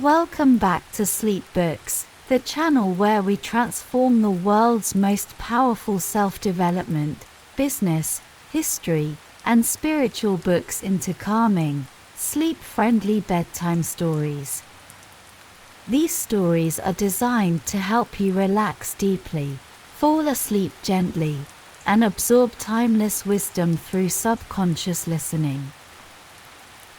Welcome back to Sleep Books, the channel where we transform the world's most powerful self-development, business, history, and spiritual books into calming, sleep-friendly bedtime stories. These stories are designed to help you relax deeply, fall asleep gently, and absorb timeless wisdom through subconscious listening.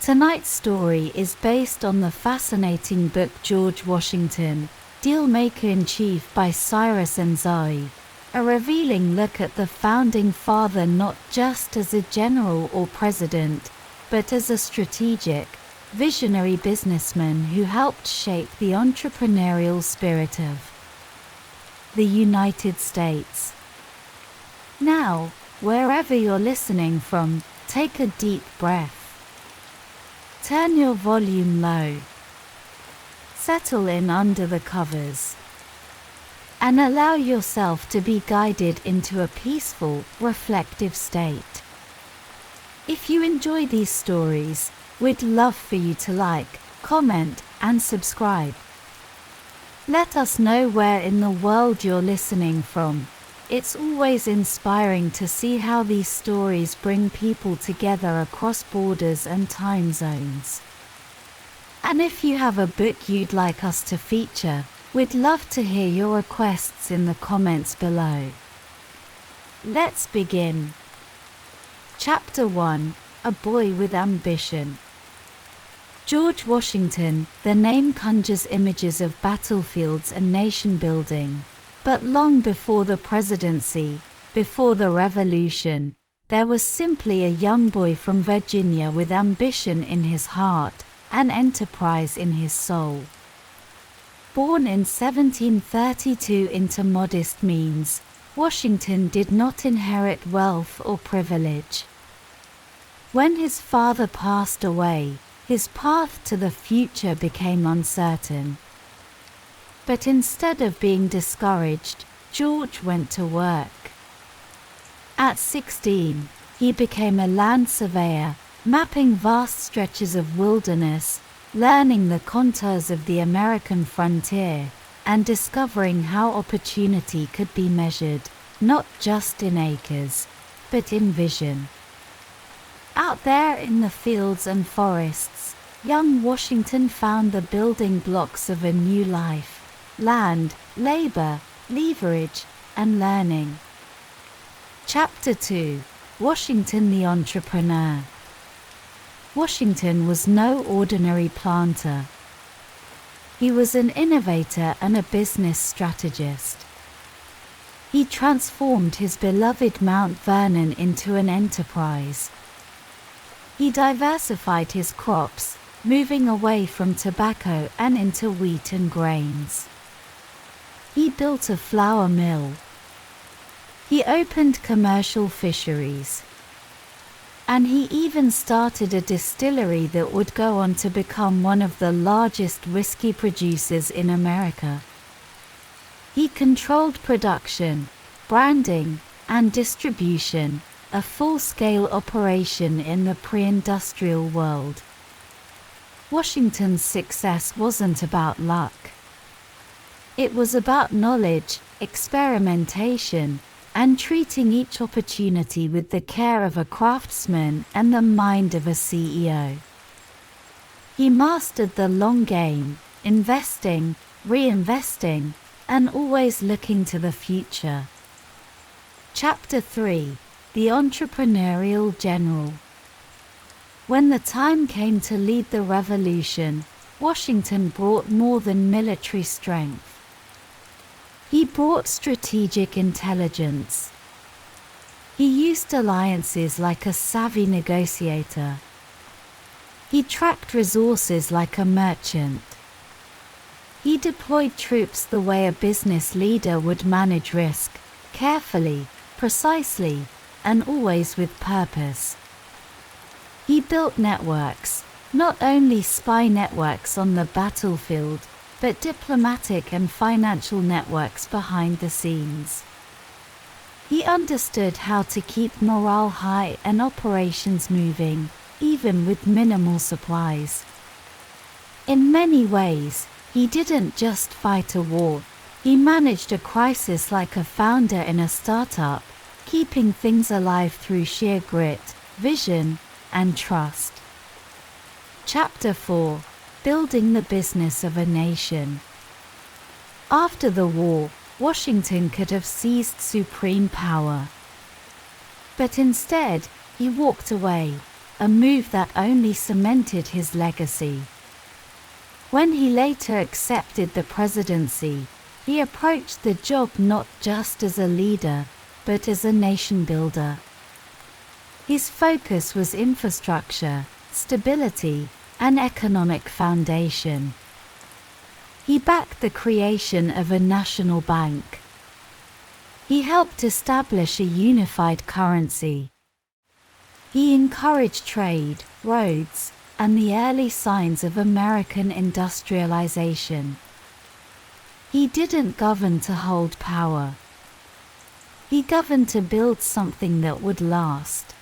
Tonight's story is based on the fascinating book George Washington, Dealmaker-in-Chief by Cyrus Ansary, a revealing look at the founding father not just as a general or president, but as a strategic, visionary businessman who helped shape the entrepreneurial spirit of the United States. Now, wherever you're listening from, take a deep breath. Turn your volume low. Settle in under the covers. And allow yourself to be guided into a peaceful, reflective state. If you enjoy these stories, we'd love for you to like, comment, and subscribe. Let us know where in the world you're listening from. It's always inspiring to see how these stories bring people together across borders and time zones. And if you have a book you'd like us to feature, we'd love to hear your requests in the comments below. Let's begin. Chapter 1: A Boy with Ambition. George Washington, the name conjures images of battlefields and nation building. But long before the presidency, before the Revolution, there was simply a young boy from Virginia with ambition in his heart and enterprise in his soul. Born in 1732 into modest means, Washington did not inherit wealth or privilege. When his father passed away, his path to the future became uncertain. But instead of being discouraged, George went to work. At 16, he became a land surveyor, mapping vast stretches of wilderness, learning the contours of the American frontier, and discovering how opportunity could be measured, not just in acres, but in vision. Out there in the fields and forests, young Washington found the building blocks of a new life. Land, labor, leverage, and learning. Chapter 2: Washington the Entrepreneur. Washington was no ordinary planter. He was an innovator and a business strategist. He transformed his beloved Mount Vernon into an enterprise. He diversified his crops, moving away from tobacco and into wheat and grains. He built a flour mill. He opened commercial fisheries. And he even started a distillery that would go on to become one of the largest whiskey producers in America. He controlled production, branding, and distribution, a full-scale operation in the pre-industrial world. Washington's success wasn't about luck. It was about knowledge, experimentation, and treating each opportunity with the care of a craftsman and the mind of a CEO. He mastered the long game, investing, reinvesting, and always looking to the future. Chapter 3: The Entrepreneurial General. When the time came to lead the revolution, Washington brought more than military strength. He brought strategic intelligence. He used alliances like a savvy negotiator. He tracked resources like a merchant. He deployed troops the way a business leader would manage risk, carefully, precisely, and always with purpose. He built networks, not only spy networks on the battlefield, but diplomatic and financial networks behind the scenes. He understood how to keep morale high and operations moving, even with minimal supplies. In many ways, he didn't just fight a war, he managed a crisis like a founder in a startup, keeping things alive through sheer grit, vision, and trust. Chapter 4: Building the Business of a Nation. After the war, Washington could have seized supreme power. But instead, he walked away, a move that only cemented his legacy. When he later accepted the presidency, he approached the job not just as a leader, but as a nation builder. His focus was infrastructure, stability, and economic foundation. He backed the creation of a national bank. He helped establish a unified currency. He encouraged trade, roads, and the early signs of American industrialization. He didn't govern to hold power. He governed to build something that would last.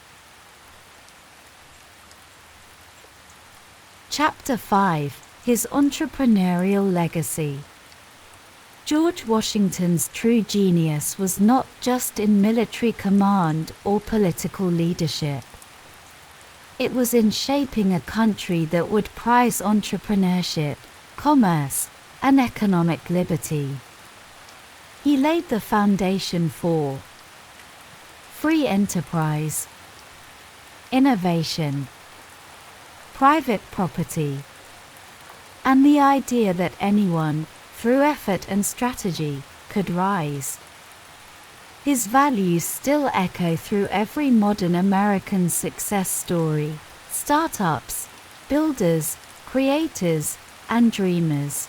Chapter 5: His Entrepreneurial Legacy. George Washington's true genius was not just in military command or political leadership. It was in shaping a country that would prize entrepreneurship, commerce, and economic liberty. He laid the foundation for free enterprise, innovation, private property, and the idea that anyone, through effort and strategy, could rise. His values still echo through every modern American success story: startups, builders, creators, and dreamers.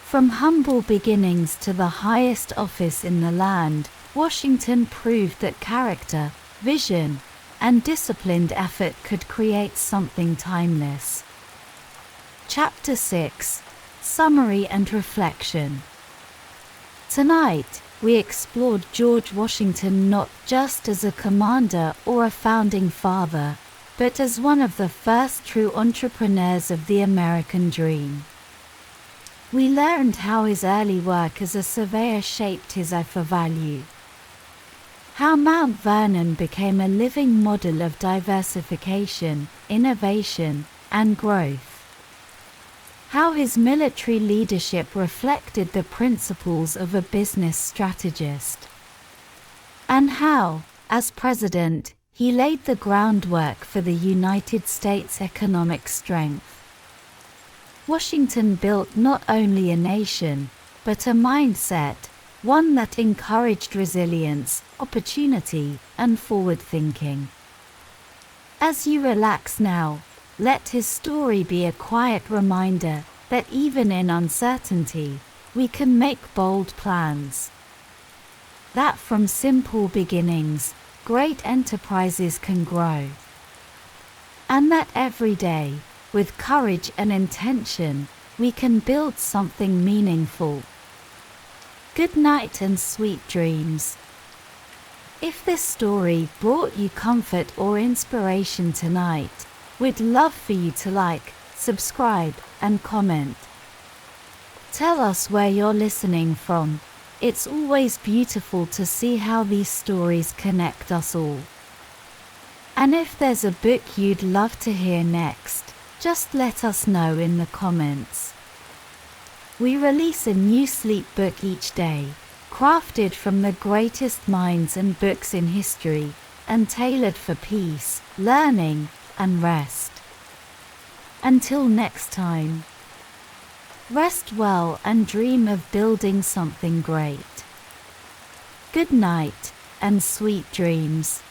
From humble beginnings to the highest office in the land, Washington proved that character, vision, and disciplined effort could create something timeless. Chapter 6: Summary and Reflection. Tonight, we explored George Washington not just as a commander or a founding father, but as one of the first true entrepreneurs of the American dream. We learned how his early work as a surveyor shaped his eye for value, how Mount Vernon became a living model of diversification, innovation, and growth, how his military leadership reflected the principles of a business strategist, and how, as president, he laid the groundwork for the United States' economic strength. Washington built not only a nation, but a mindset, one that encouraged resilience, opportunity, and forward thinking. As you relax now, let his story be a quiet reminder that even in uncertainty, we can make bold plans. That from simple beginnings, great enterprises can grow. And that every day, with courage and intention, we can build something meaningful. Good night and sweet dreams. If this story brought you comfort or inspiration tonight, we'd love for you to like, subscribe, and comment. Tell us where you're listening from. It's always beautiful to see how these stories connect us all. And if there's a book you'd love to hear next, just let us know in the comments. We release a new sleep book each day, crafted from the greatest minds and books in history, and tailored for peace, learning, and rest. Until next time, rest well and dream of building something great. Good night and sweet dreams.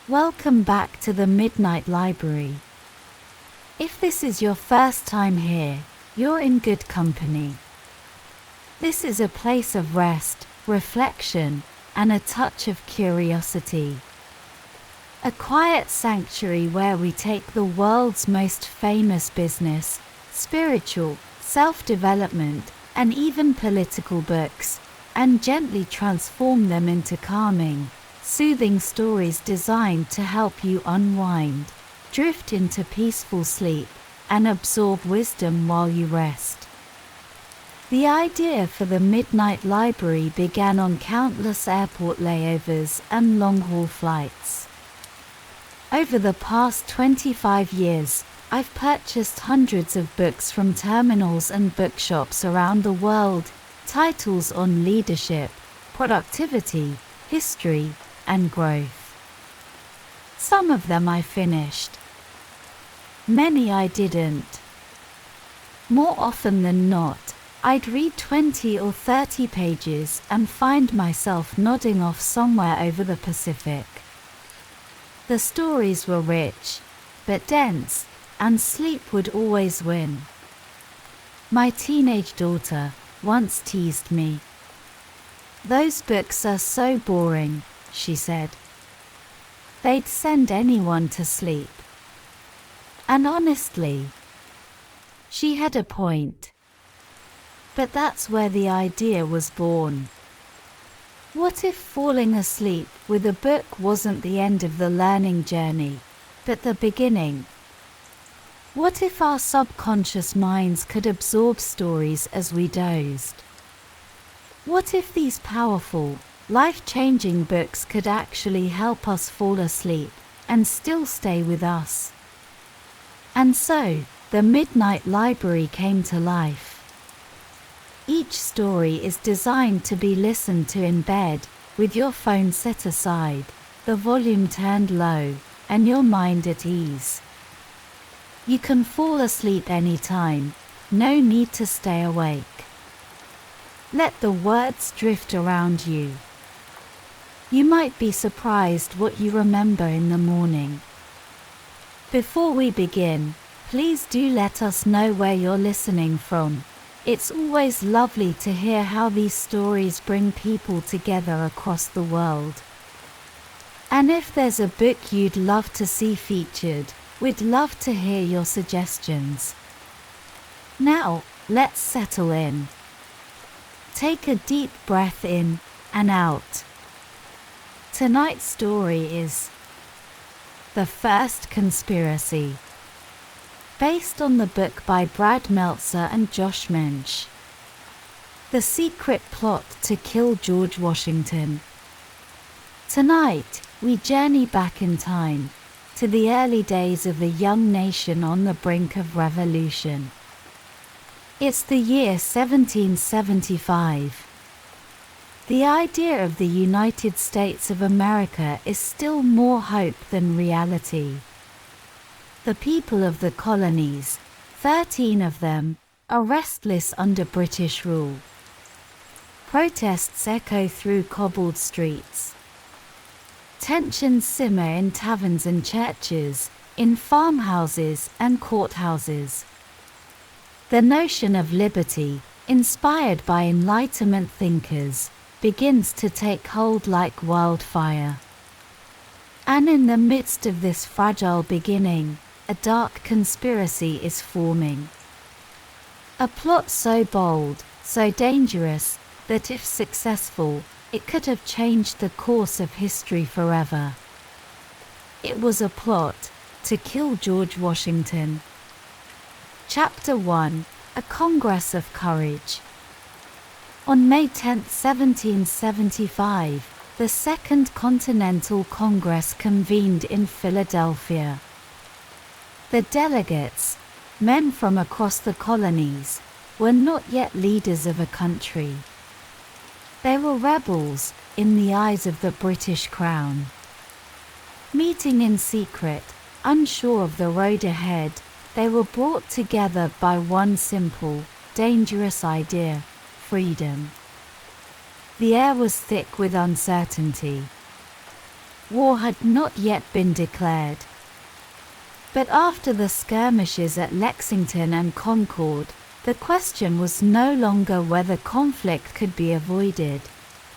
Welcome back to the Midnight Library. If this is your first time here, you're in good company. This is a place of rest, reflection, and a touch of curiosity. A quiet sanctuary where we take the world's most famous business, spiritual, self-development, and even political books, and gently transform them into calming, soothing stories designed to help you unwind, drift into peaceful sleep, and absorb wisdom while you rest. The idea for the Midnight Library began on countless airport layovers and long-haul flights. Over the past 25 years, I've purchased hundreds of books from terminals and bookshops around the world, titles on leadership, productivity, history, and growth. Some of them I finished. Many I didn't. More often than not, I'd read 20 or 30 pages and find myself nodding off somewhere over the Pacific. The stories were rich, but dense, and sleep would always win. My teenage daughter once teased me. "Those books are so boring," she said. "They'd send anyone to sleep." And honestly, she had a point. But that's where the idea was born. What if falling asleep with a book wasn't the end of the learning journey, but the beginning? What if our subconscious minds could absorb stories as we dozed? What if these powerful, life-changing books could actually help us fall asleep and still stay with us? And so, the Midnight Library came to life. Each story is designed to be listened to in bed, with your phone set aside, the volume turned low, and your mind at ease. You can fall asleep anytime, no need to stay awake. Let the words drift around you. You might be surprised what you remember in the morning. Before we begin, please do let us know where you're listening from. It's always lovely to hear how these stories bring people together across the world. And if there's a book you'd love to see featured, we'd love to hear your suggestions. Now, let's settle in. Take a deep breath in and out. Tonight's story is The First Conspiracy, based on the book by Brad Meltzer and Josh Mensch. The Secret Plot to Kill George Washington. Tonight, we journey back in time, to the early days of a young nation on the brink of revolution. It's the year 1775. The idea of the United States of America is still more hope than reality. The people of the colonies, 13 of them, are restless under British rule. Protests echo through cobbled streets. Tensions simmer in taverns and churches, in farmhouses and courthouses. The notion of liberty, inspired by Enlightenment thinkers, begins to take hold like wildfire. And in the midst of this fragile beginning, a dark conspiracy is forming. A plot so bold, so dangerous, that if successful, it could have changed the course of history forever. It was a plot to kill George Washington. Chapter 1: A Congress of Courage. On May 10, 1775, the Second Continental Congress convened in Philadelphia. The delegates, men from across the colonies, were not yet leaders of a country. They were rebels in the eyes of the British Crown. Meeting in secret, unsure of the road ahead, they were brought together by one simple, dangerous idea: freedom. The air was thick with uncertainty. War had not yet been declared. But after the skirmishes at Lexington and Concord, the question was no longer whether conflict could be avoided,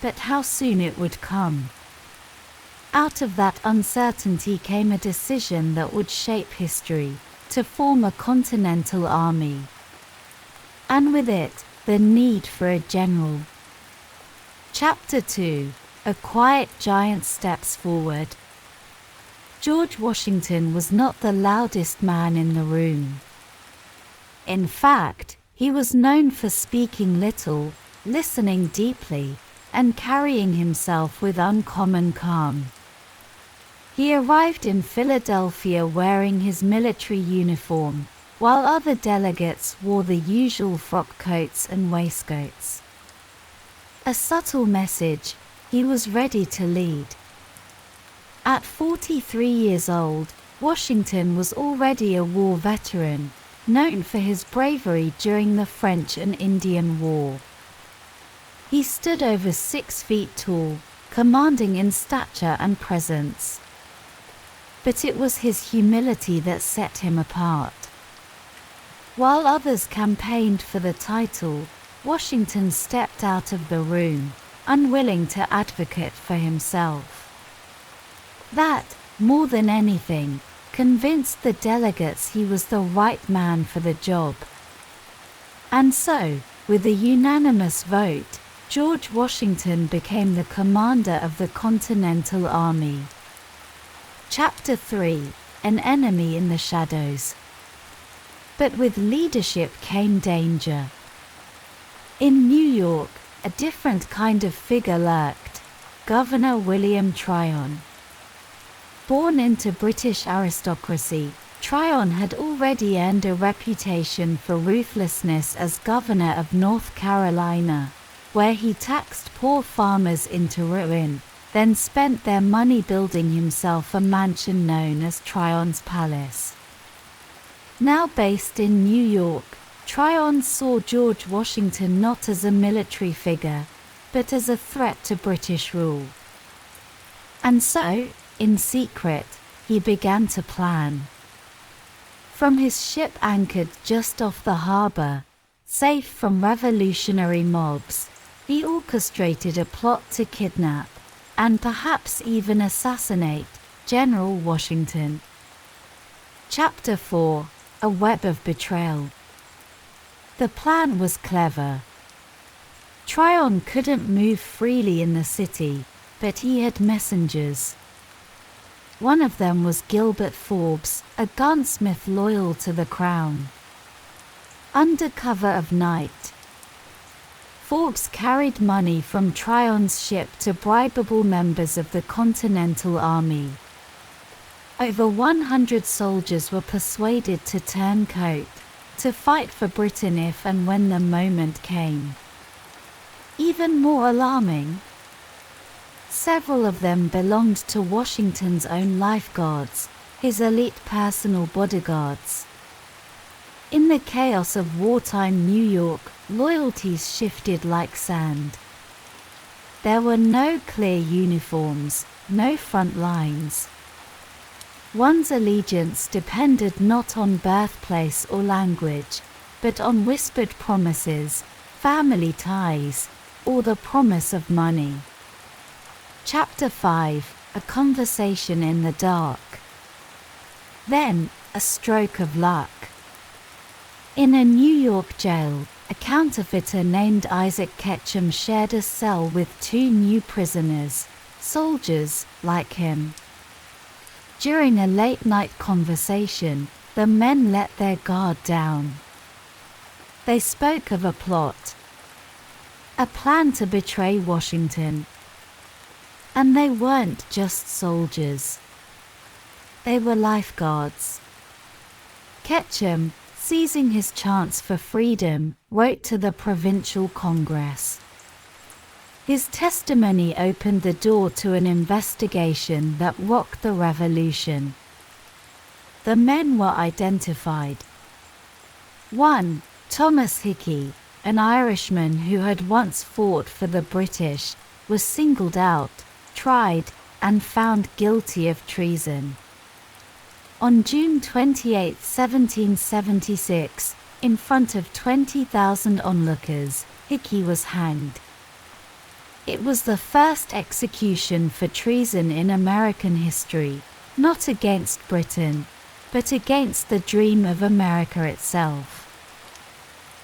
but how soon it would come. Out of that uncertainty came a decision that would shape history, to form a continental army. And with it, the need for a general. Chapter 2. A quiet giant steps forward. George Washington was not the loudest man in the room. In fact, he was known for speaking little, listening deeply, and carrying himself with uncommon calm. He arrived in Philadelphia wearing his military uniform, while other delegates wore the usual frock coats and waistcoats. A subtle message: he was ready to lead. At 43 years old, Washington was already a war veteran, known for his bravery during the French and Indian War. He stood over 6 feet tall, commanding in stature and presence. But it was his humility that set him apart. While others campaigned for the title, Washington stepped out of the room, unwilling to advocate for himself. That, more than anything, convinced the delegates he was the right man for the job. And so, with a unanimous vote, George Washington became the commander of the Continental Army. Chapter 3. An enemy in the shadows. But with leadership came danger. In New York, a different kind of figure lurked: Governor William Tryon. Born into British aristocracy, Tryon had already earned a reputation for ruthlessness as governor of North Carolina, where he taxed poor farmers into ruin, then spent their money building himself a mansion known as Tryon's Palace. Now based in New York, Tryon saw George Washington not as a military figure, but as a threat to British rule. And so, in secret, he began to plan. From his ship anchored just off the harbor, safe from revolutionary mobs, he orchestrated a plot to kidnap, and perhaps even assassinate, General Washington. Chapter 4. A web of betrayal. The plan was clever. Tryon couldn't move freely in the city, but he had messengers. One of them was Gilbert Forbes, a gunsmith loyal to the crown. Under cover of night, Forbes carried money from Tryon's ship to bribable members of the Continental Army. Over 100 soldiers were persuaded to turn coat, to fight for Britain if and when the moment came. Even more alarming, several of them belonged to Washington's own lifeguards, his elite personal bodyguards. In the chaos of wartime New York, loyalties shifted like sand. There were no clear uniforms, no front lines. One's allegiance depended not on birthplace or language, but on whispered promises, family ties, or the promise of money. Chapter 5. A conversation in the dark. Then, a stroke of luck. In a New York jail, a counterfeiter named Isaac Ketchum shared a cell with 2 new prisoners, soldiers like him. During a late-night conversation, the men let their guard down. They spoke of a plot, a plan to betray Washington. And they weren't just soldiers. They were lifeguards. Ketchum, seizing his chance for freedom, wrote to the Provincial Congress. His testimony opened the door to an investigation that rocked the Revolution. The men were identified. 1. Thomas Hickey, an Irishman who had once fought for the British, was singled out, tried, and found guilty of treason. On June 28, 1776, in front of 20,000 onlookers, Hickey was hanged. It was the first execution for treason in American history, not against Britain, but against the dream of America itself.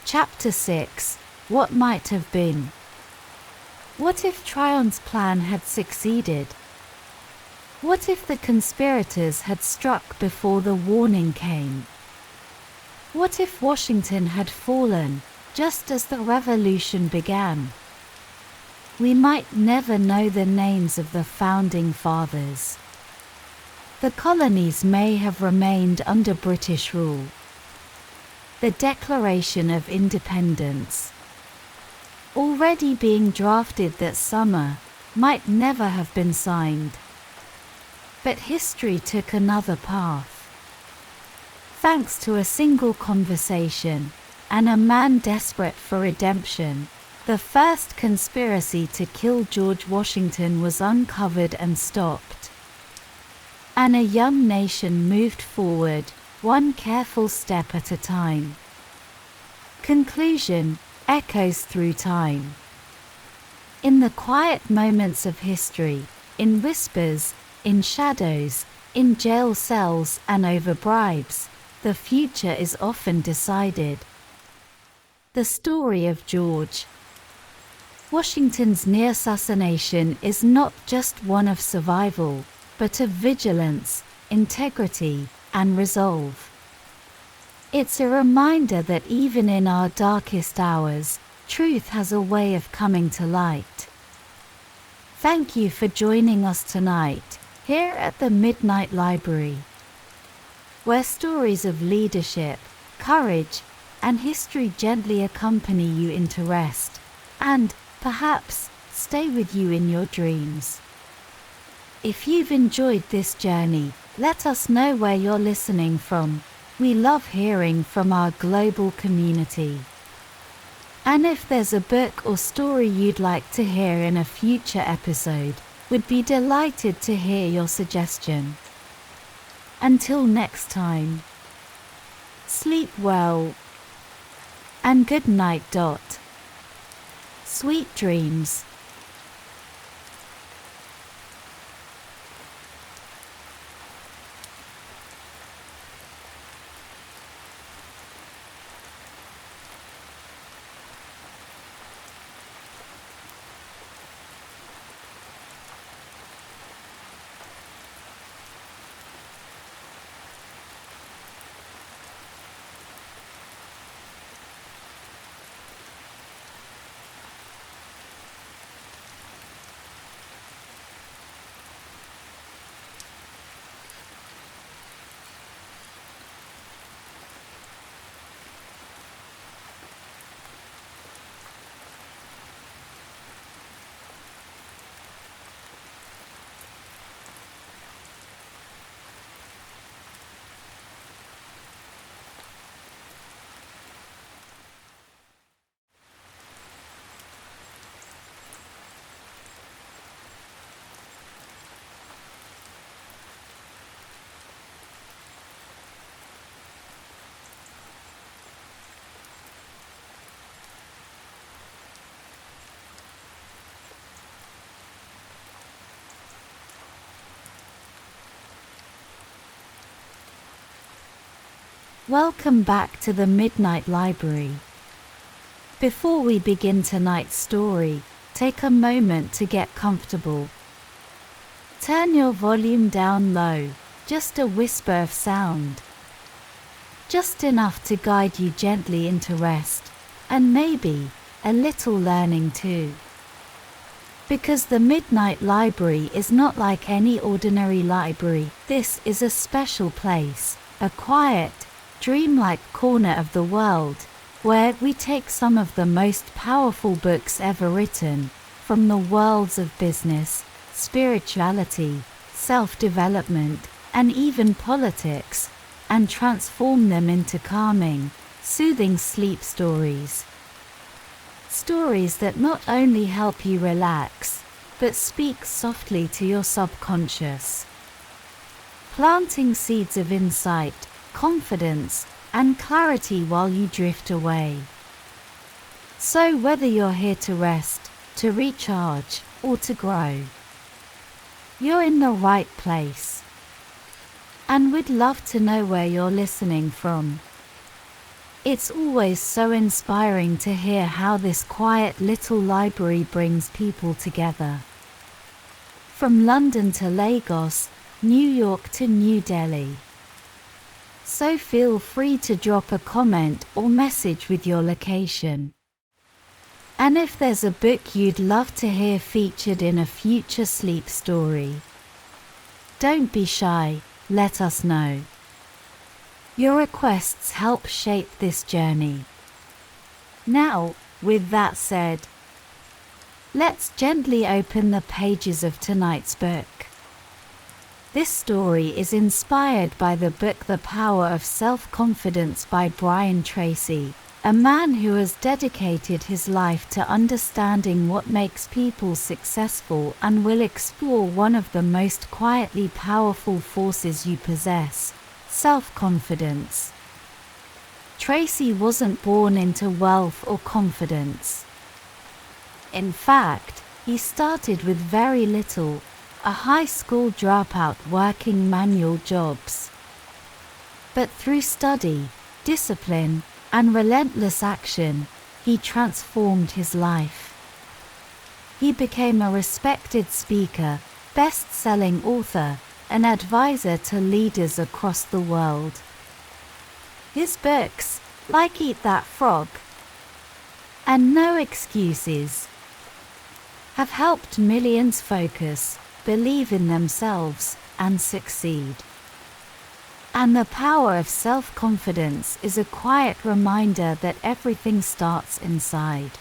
Chapter 6: What Might Have Been. What if Tryon's plan had succeeded? What if the conspirators had struck before the warning came? What if Washington had fallen, just as the Revolution began? We might never know the names of the founding fathers. The colonies may have remained under British rule. The Declaration of Independence, already being drafted that summer, might never have been signed. But history took another path. Thanks to a single conversation, and a man desperate for redemption, the first conspiracy to kill George Washington was uncovered and stopped. And a young nation moved forward, one careful step at a time. Conclusion echoes through time. In the quiet moments of history, in whispers, in shadows, in jail cells and over bribes, the future is often decided. The story of George Washington's near assassination is not just one of survival, but of vigilance, integrity, and resolve. It's a reminder that even in our darkest hours, truth has a way of coming to light. Thank you for joining us tonight, here at the Midnight Library, where stories of leadership, courage, and history gently accompany you into rest, and, perhaps, stay with you in your dreams. If you've enjoyed this journey, let us know where you're listening from. We love hearing from our global community. And if there's a book or story you'd like to hear in a future episode, we'd be delighted to hear your suggestion. Until next time, sleep well, and good night. Sweet dreams. Welcome back to the Midnight Library. Before we begin tonight's story, take a moment to get comfortable. Turn your volume down low, just a whisper of sound. Just enough to guide you gently into rest, and maybe a little learning too. Because the Midnight Library is not like any ordinary library, this is a special place, a quiet, dreamlike corner of the world, where we take some of the most powerful books ever written, from the worlds of business, spirituality, self-development, and even politics, and transform them into calming, soothing sleep stories. Stories that not only help you relax, but speak softly to your subconscious, planting seeds of insight, confidence, and clarity while you drift away. So whether you're here to rest, to recharge, or to grow, you're in the right place. And we'd love to know where you're listening from. It's always so inspiring to hear how this quiet little library brings people together. From London to Lagos, New York to New Delhi. So feel free to drop a comment or message with your location. And if there's a book you'd love to hear featured in a future sleep story, don't be shy, let us know. Your requests help shape this journey. Now, with that said, let's gently open the pages of tonight's book. This story is inspired by the book The Power of Self-Confidence by Brian Tracy, a man who has dedicated his life to understanding what makes people successful and will explore one of the most quietly powerful forces you possess, self-confidence. Tracy wasn't born into wealth or confidence. In fact, he started with very little, a high school dropout working manual jobs. But through study, discipline, and relentless action, he transformed his life. He became a respected speaker, best-selling author, an advisor to leaders across the world. His books, like Eat That Frog and No Excuses, have helped millions focus, believe in themselves, and succeed. And the power of self-confidence is a quiet reminder that everything starts inside.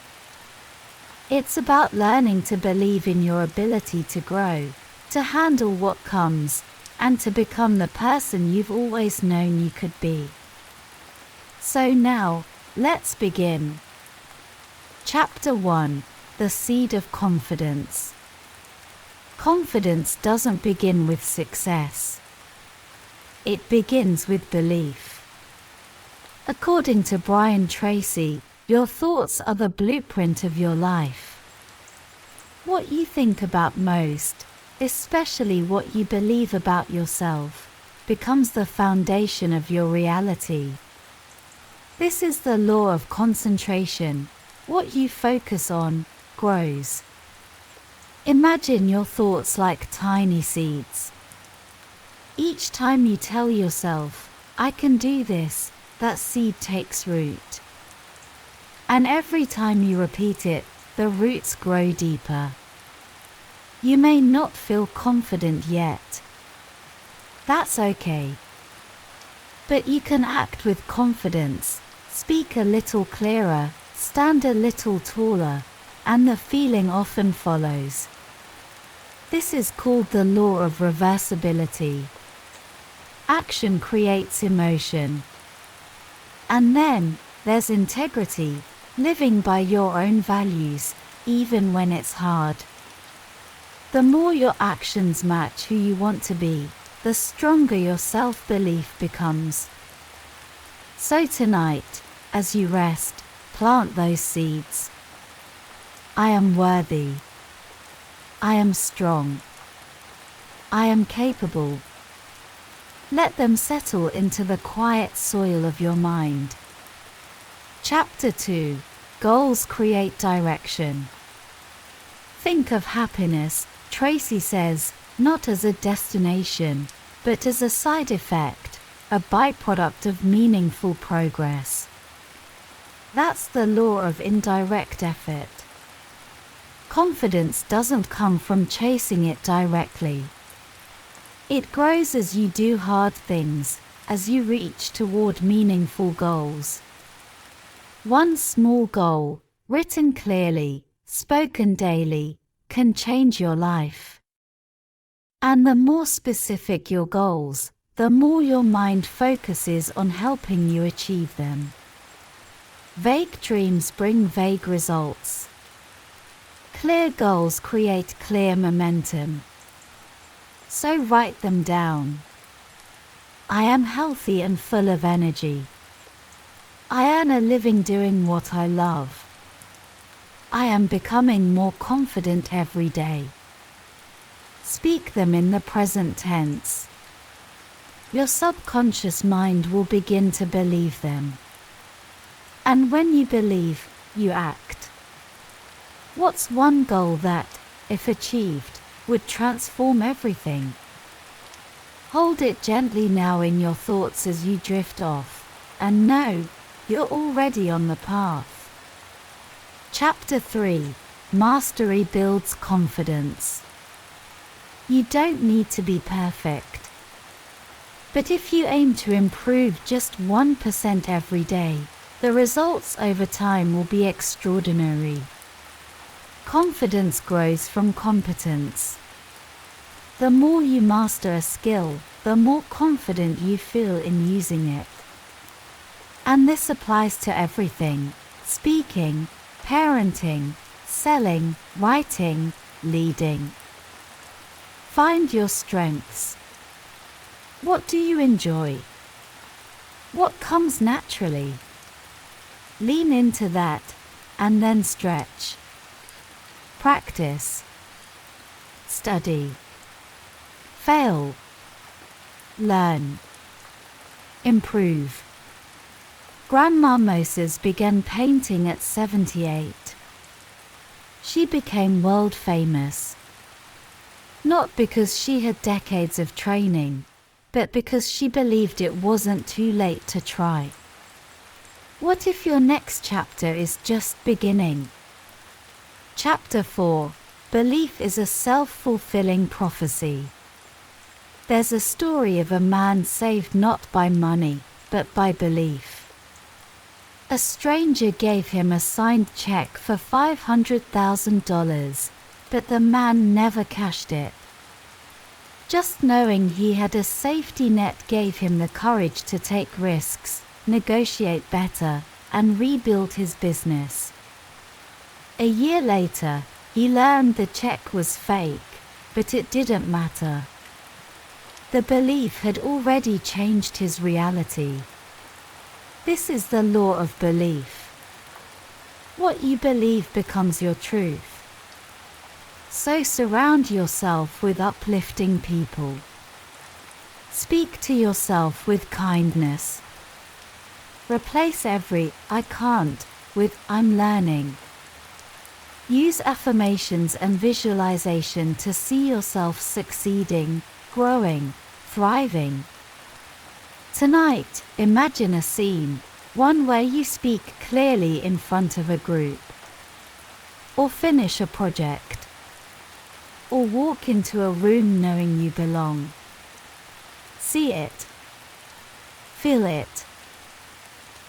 It's about learning to believe in your ability to grow, to handle what comes, and to become the person you've always known you could be. So now, let's begin. Chapter 1: The Seed of Confidence. Confidence doesn't begin with success. It begins with belief. According to Brian Tracy, your thoughts are the blueprint of your life. What you think about most, especially what you believe about yourself, becomes the foundation of your reality. This is the law of concentration. What you focus on grows. Imagine your thoughts like tiny seeds. Each time you tell yourself, "I can do this," that seed takes root. And every time you repeat it, the roots grow deeper. You may not feel confident yet. That's okay. But you can act with confidence, speak a little clearer, stand a little taller, and the feeling often follows. This is called the law of reversibility. Action creates emotion. And then, there's integrity, living by your own values, even when it's hard. The more your actions match who you want to be, the stronger your self-belief becomes. So tonight, as you rest, plant those seeds. I am worthy. I am strong. I am capable. Let them settle into the quiet soil of your mind. Chapter 2: Goals create direction. Think of happiness, Tracy says, not as a destination, but as a side effect, a byproduct of meaningful progress. That's the law of indirect effort. Confidence doesn't come from chasing it directly. It grows as you do hard things, as you reach toward meaningful goals. One small goal, written clearly, spoken daily, can change your life. And the more specific your goals, the more your mind focuses on helping you achieve them. Vague dreams bring vague results. Clear goals create clear momentum. So write them down. I am healthy and full of energy. I earn a living doing what I love. I am becoming more confident every day. Speak them in the present tense. Your subconscious mind will begin to believe them. And when you believe, you act. What's one goal that, if achieved, would transform everything? Hold it gently now in your thoughts as you drift off, and know, you're already on the path. Chapter 3. Mastery builds confidence. You don't need to be perfect. But if you aim to improve just 1% every day, the results over time will be extraordinary. Confidence grows from competence. The more you master a skill, the more confident you feel in using it. And this applies to everything: speaking, parenting, selling, writing, leading. Find your strengths. What do you enjoy? What comes naturally? Lean into that, and then stretch. Practice. Study. Fail. Learn. Improve. Grandma Moses began painting at 78. She became world famous. Not because she had decades of training, but because she believed it wasn't too late to try. What if your next chapter is just beginning? Chapter 4. Belief is a self-fulfilling prophecy. There's a story of a man saved not by money, but by belief. A stranger gave him a signed check for $500,000, but the man never cashed it. Just knowing he had a safety net gave him the courage to take risks, negotiate better, and rebuild his business. A year later, he learned the check was fake, but it didn't matter. The belief had already changed his reality. This is the law of belief. What you believe becomes your truth. So surround yourself with uplifting people. Speak to yourself with kindness. Replace every "I can't" with "I'm learning." Use affirmations and visualization to see yourself succeeding, growing, thriving. Tonight, imagine a scene, one where you speak clearly in front of a group. Or finish a project. Or walk into a room knowing you belong. See it. Feel it.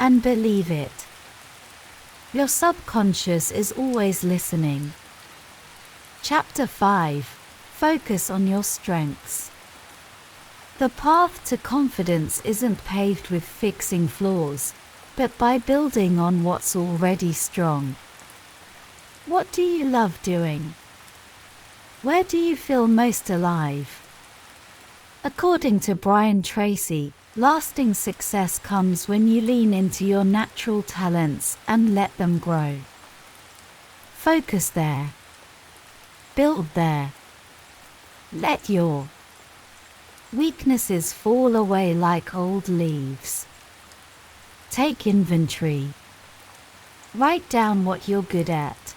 And believe it. Your subconscious is always listening. Chapter 5. Focus on your strengths. The path to confidence isn't paved with fixing flaws, but by building on what's already strong. What do you love doing? Where do you feel most alive? According to Brian Tracy, lasting success comes when you lean into your natural talents and let them grow. Focus there. Build there. Let your weaknesses fall away like old leaves. Take inventory. Write down what you're good at.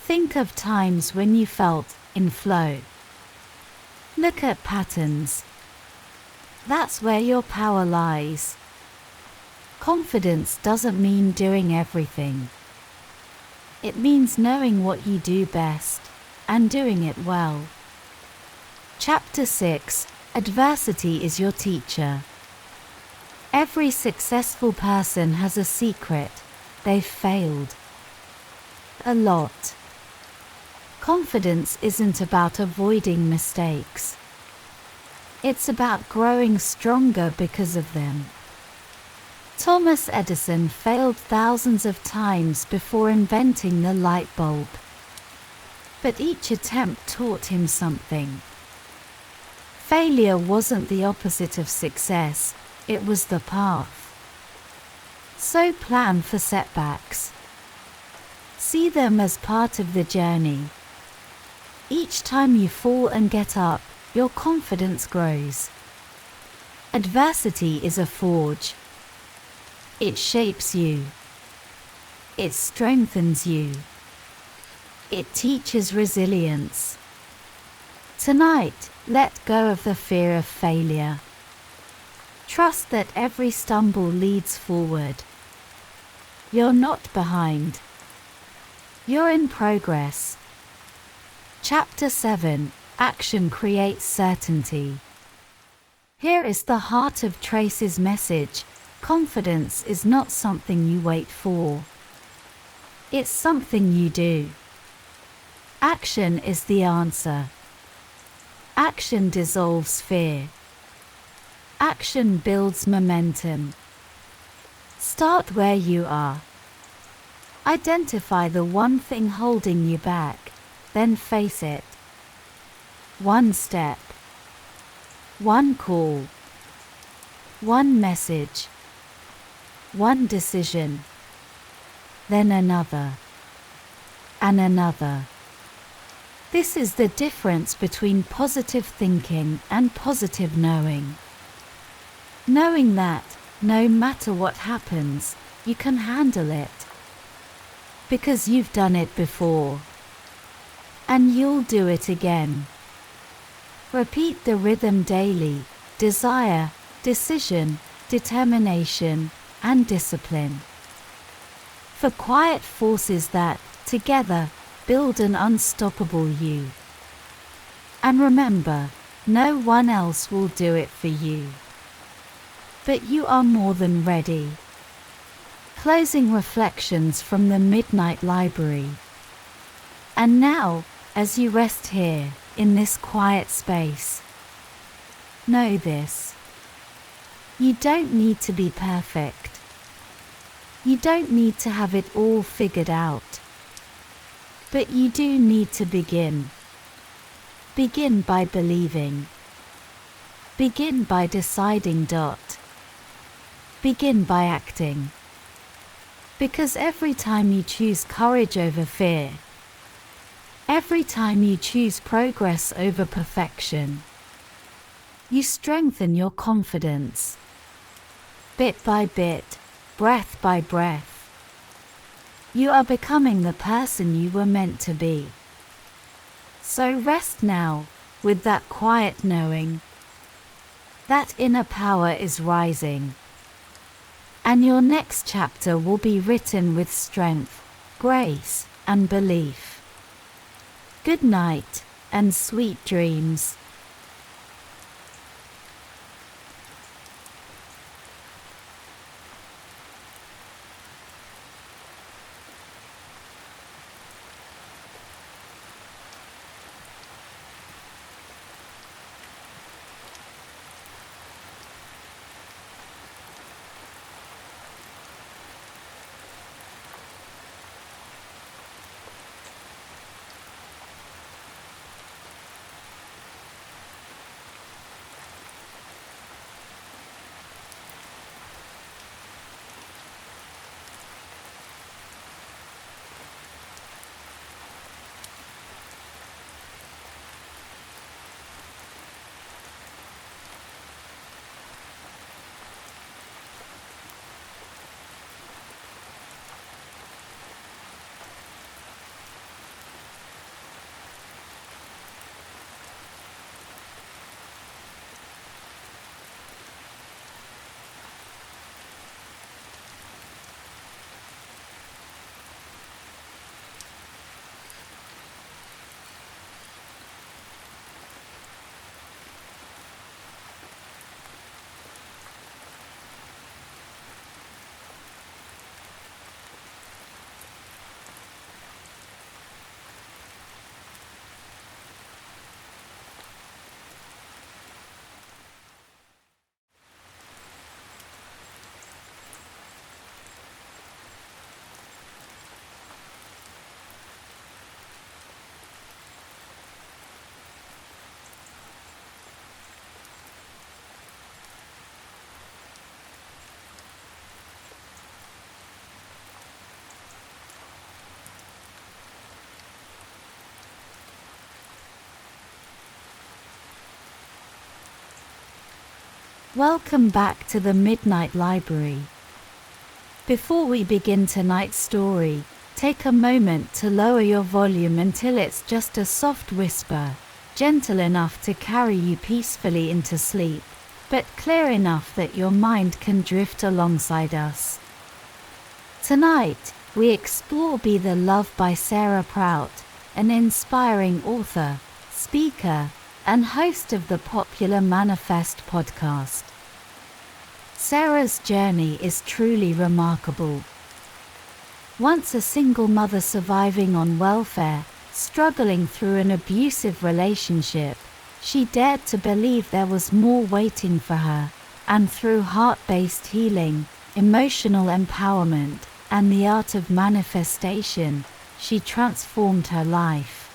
Think of times when you felt in flow. Look at patterns. That's where your power lies. Confidence doesn't mean doing everything. It means knowing what you do best and doing it well. Chapter 6. Adversity is your teacher. Every successful person has a secret. They've failed. A lot. Confidence isn't about avoiding mistakes. It's about growing stronger because of them. Thomas Edison failed thousands of times before inventing the light bulb. but each attempt taught him something. Failure wasn't the opposite of success, it was the path. So plan for setbacks. See them as part of the journey. Each time you fall and get up, your confidence grows. Adversity is a forge. It shapes you. It strengthens you. It teaches resilience. Tonight, let go of the fear of failure. Trust that every stumble leads forward. You're not behind. You're in progress. Chapter 7: Action Creates Certainty. Here is the heart of Trace's message. Confidence is not something you wait for. It's something you do. Action is the answer. Action dissolves fear. Action builds momentum. Start where you are. Identify the one thing holding you back, then face it. One step. One call. One message. One decision. Then another. And another. This is the difference between positive thinking and positive knowing. Knowing that, no matter what happens, you can handle it. Because you've done it before. And you'll do it again. Repeat the rhythm daily: desire, decision, determination, and discipline. For quiet forces that, together, build an unstoppable you. And remember, no one else will do it for you. But you are more than ready. Closing reflections from the Midnight Library. And now, as you rest here, in this quiet space, know this: you don't need to be perfect. You don't need to have it all figured out. But you do need to begin. Begin by believing. Begin by deciding. Begin by acting. Because every time you choose courage over fear, every time you choose progress over perfection, you strengthen your confidence. Bit by bit, breath by breath, you are becoming the person you were meant to be. So rest now, with that quiet knowing. That inner power is rising. And your next chapter will be written with strength, grace, and belief. Good night, and sweet dreams. Welcome back to the Midnight Library. Before we begin tonight's story, take a moment to lower your volume until it's just a soft whisper, gentle enough to carry you peacefully into sleep, but clear enough that your mind can drift alongside us. Tonight, we explore Be the Love by Sarah Prout, an inspiring author, speaker, and host of the popular Manifest podcast. Sarah's journey is truly remarkable. Once a single mother surviving on welfare, struggling through an abusive relationship, she dared to believe there was more waiting for her, and through heart-based healing, emotional empowerment, and the art of manifestation, she transformed her life.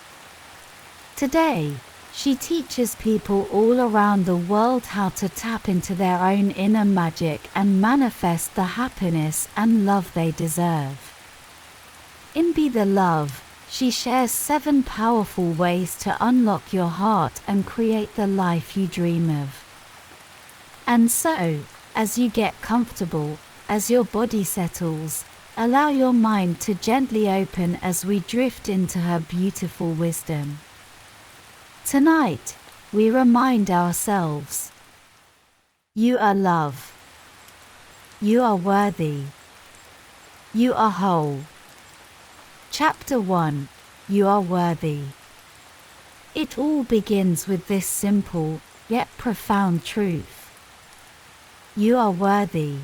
Today, she teaches people all around the world how to tap into their own inner magic and manifest the happiness and love they deserve. In Be the Love, she shares 7 powerful ways to unlock your heart and create the life you dream of. And so, as you get comfortable, as your body settles, allow your mind to gently open as we drift into her beautiful wisdom. Tonight, we remind ourselves: you are love. You are worthy. You are whole. Chapter 1: You are worthy. It all begins with this simple, yet profound truth. You are worthy.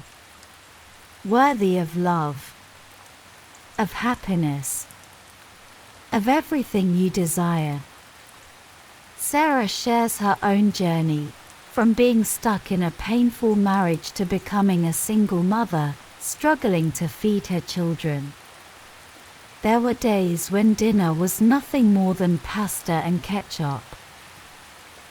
Worthy of love. Of happiness. Of everything you desire. Sarah shares her own journey, from being stuck in a painful marriage to becoming a single mother, struggling to feed her children. There were days when dinner was nothing more than pasta and ketchup.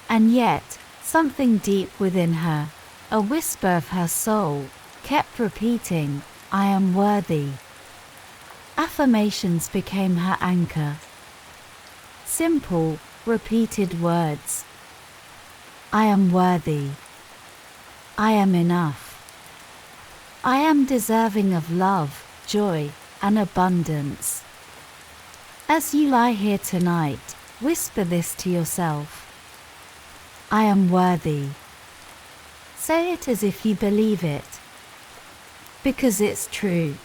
And yet, something deep within her, a whisper of her soul, kept repeating, "I am worthy." Affirmations became her anchor. Simple, repeated words. I am worthy. I am enough. I am deserving of love, joy, and abundance. As you lie here tonight, whisper this to yourself. I am worthy. Say it as if you believe it. Because it's true.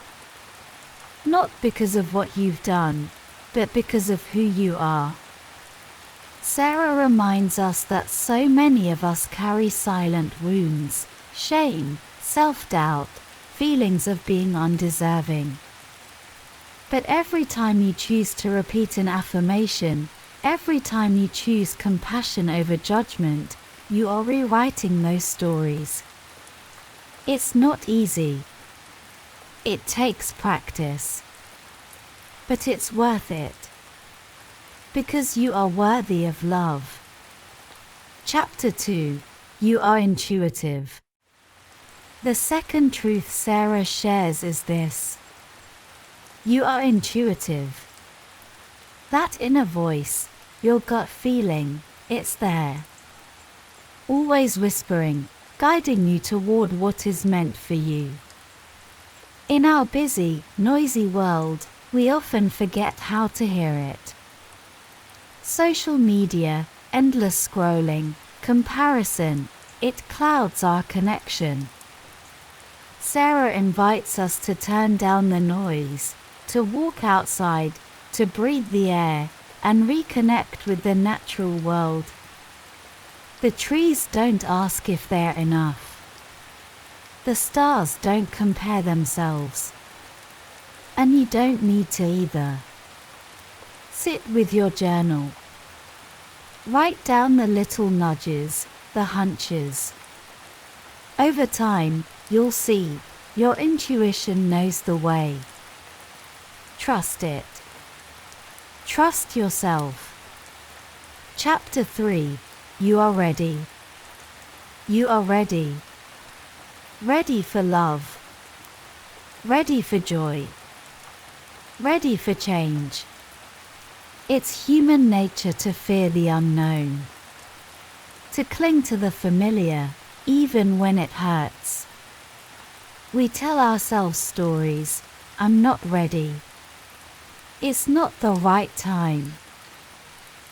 Not because of what you've done, but because of who you are. Sarah reminds us that so many of us carry silent wounds, shame, self-doubt, feelings of being undeserving. But every time you choose to repeat an affirmation, every time you choose compassion over judgment, you are rewriting those stories. It's not easy. It takes practice. But it's worth it. Because you are worthy of love. Chapter 2: You are intuitive. The second truth Sarah shares is this. You are intuitive. That inner voice, your gut feeling, it's there. Always whispering, guiding you toward what is meant for you. In our busy, noisy world, we often forget how to hear it. Social media, endless scrolling, comparison, it clouds our connection. Sarah invites us to turn down the noise, to walk outside, to breathe the air, and reconnect with the natural world. The trees don't ask if they're enough. The stars don't compare themselves. And you don't need to either. Sit with your journal. Write down the little nudges, the hunches. Over time, you'll see, your intuition knows the way. Trust it. Trust yourself. Chapter 3: You are ready. You are ready. Ready for love. Ready for joy. Ready for change. It's human nature to fear the unknown. To cling to the familiar, even when it hurts. We tell ourselves stories. I'm not ready. It's not the right time.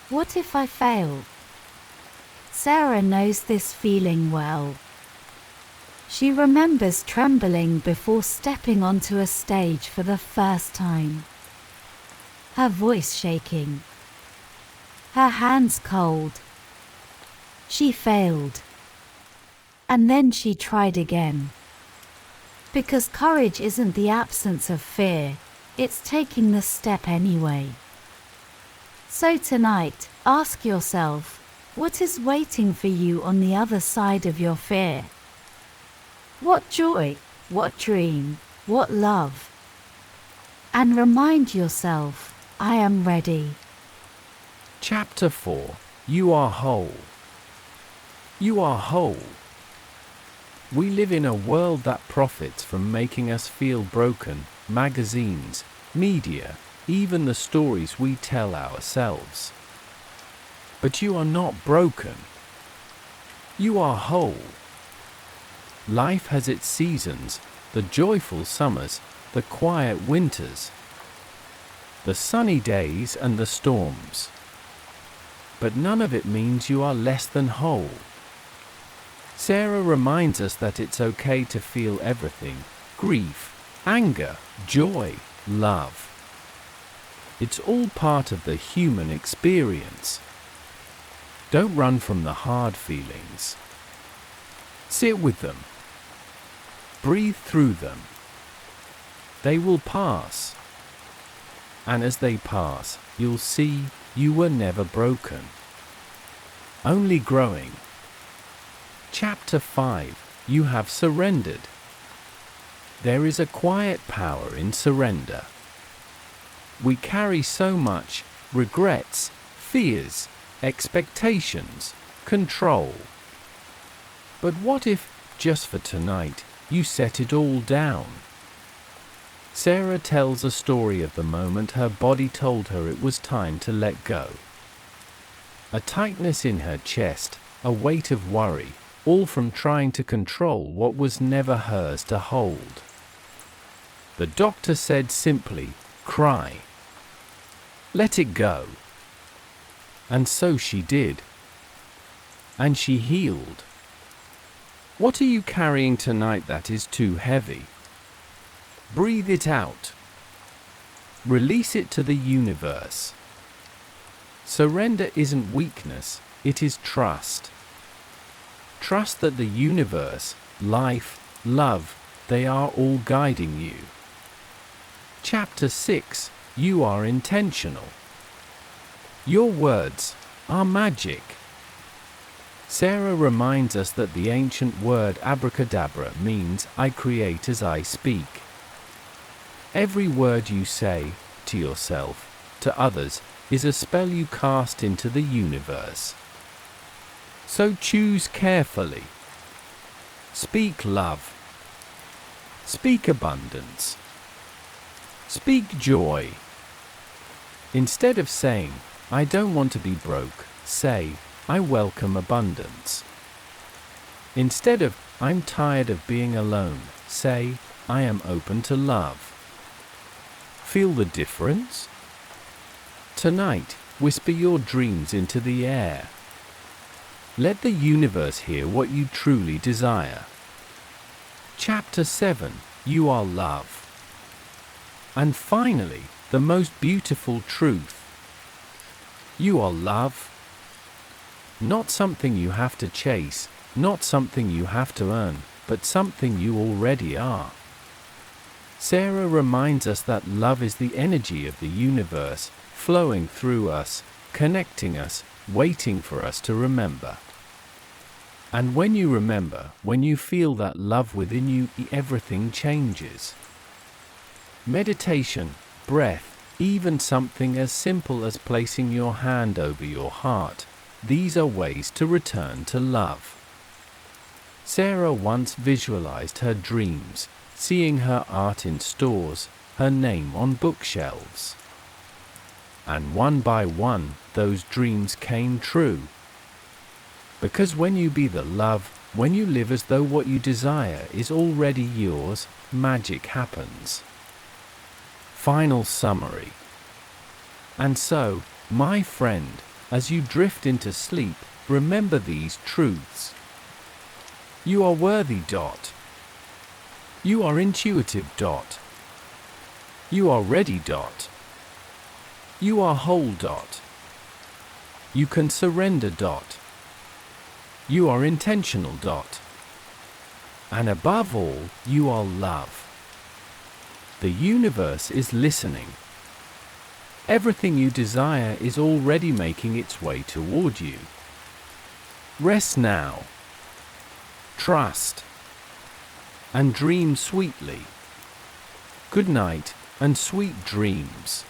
What if I fail? Sarah knows this feeling well. She remembers trembling before stepping onto a stage for the first time. Her voice shaking. Her hands cold. She failed. And then she tried again. Because courage isn't the absence of fear, it's taking the step anyway. So tonight, ask yourself, what is waiting for you on the other side of your fear? What joy, what dream, what love? And remind yourself, I am ready. Chapter 4. You are whole. You are whole. We live in a world that profits from making us feel broken. Magazines, media, even the stories we tell ourselves. But you are not broken. You are whole. Life has its seasons, the joyful summers, the quiet winters, the sunny days and the storms. But none of it means you are less than whole. Sarah reminds us that it's okay to feel everything: grief, anger, joy, love. It's all part of the human experience. Don't run from the hard feelings. Sit with them. Breathe through them. They will pass. And as they pass, you'll see you were never broken. Only growing. Chapter 5. You have surrendered. There is a quiet power in surrender. We carry so much: regrets, fears, expectations, control. But what if, just for tonight, you set it all down? Sarah tells a story of the moment her body told her it was time to let go. A tightness in her chest, a weight of worry, all from trying to control what was never hers to hold. The doctor said simply, "Cry. Let it go." And so she did. And she healed. What are you carrying tonight that is too heavy? Breathe it out. Release it to the universe. Surrender isn't weakness, it is trust. Trust that the universe, life, love, they are all guiding you. Chapter 6. You are intentional. Your words are magic. Sarah reminds us that the ancient word abracadabra means I create as I speak. Every word you say, to yourself, to others, is a spell you cast into the universe. So choose carefully. Speak love. Speak abundance. Speak joy. Instead of saying, I don't want to be broke, say, I welcome abundance. Instead of, I'm tired of being alone, say, I am open to love. Feel the difference? Tonight, whisper your dreams into the air. Let the universe hear what you truly desire. Chapter 7. You are love. And finally, the most beautiful truth. You are love. Not something you have to chase, not something you have to earn, but something you already are. Sarah reminds us that love is the energy of the universe, flowing through us, connecting us, waiting for us to remember. And when you remember, when you feel that love within you, everything changes. Meditation, breath, even something as simple as placing your hand over your heart, these are ways to return to love. Sarah once visualized her dreams, seeing her art in stores, her name on bookshelves. And one by one, those dreams came true. Because when you be the love, When you live as though what you desire is already yours, magic happens. Final summary. And so, my friend, as you drift into sleep, remember these truths. You are worthy. You are intuitive. You are ready. You are whole. You can surrender. You are intentional. And above all, you are love. The universe is listening. Everything you desire is already making its way toward you. Rest now. Trust. And dream sweetly. Good night, and sweet dreams.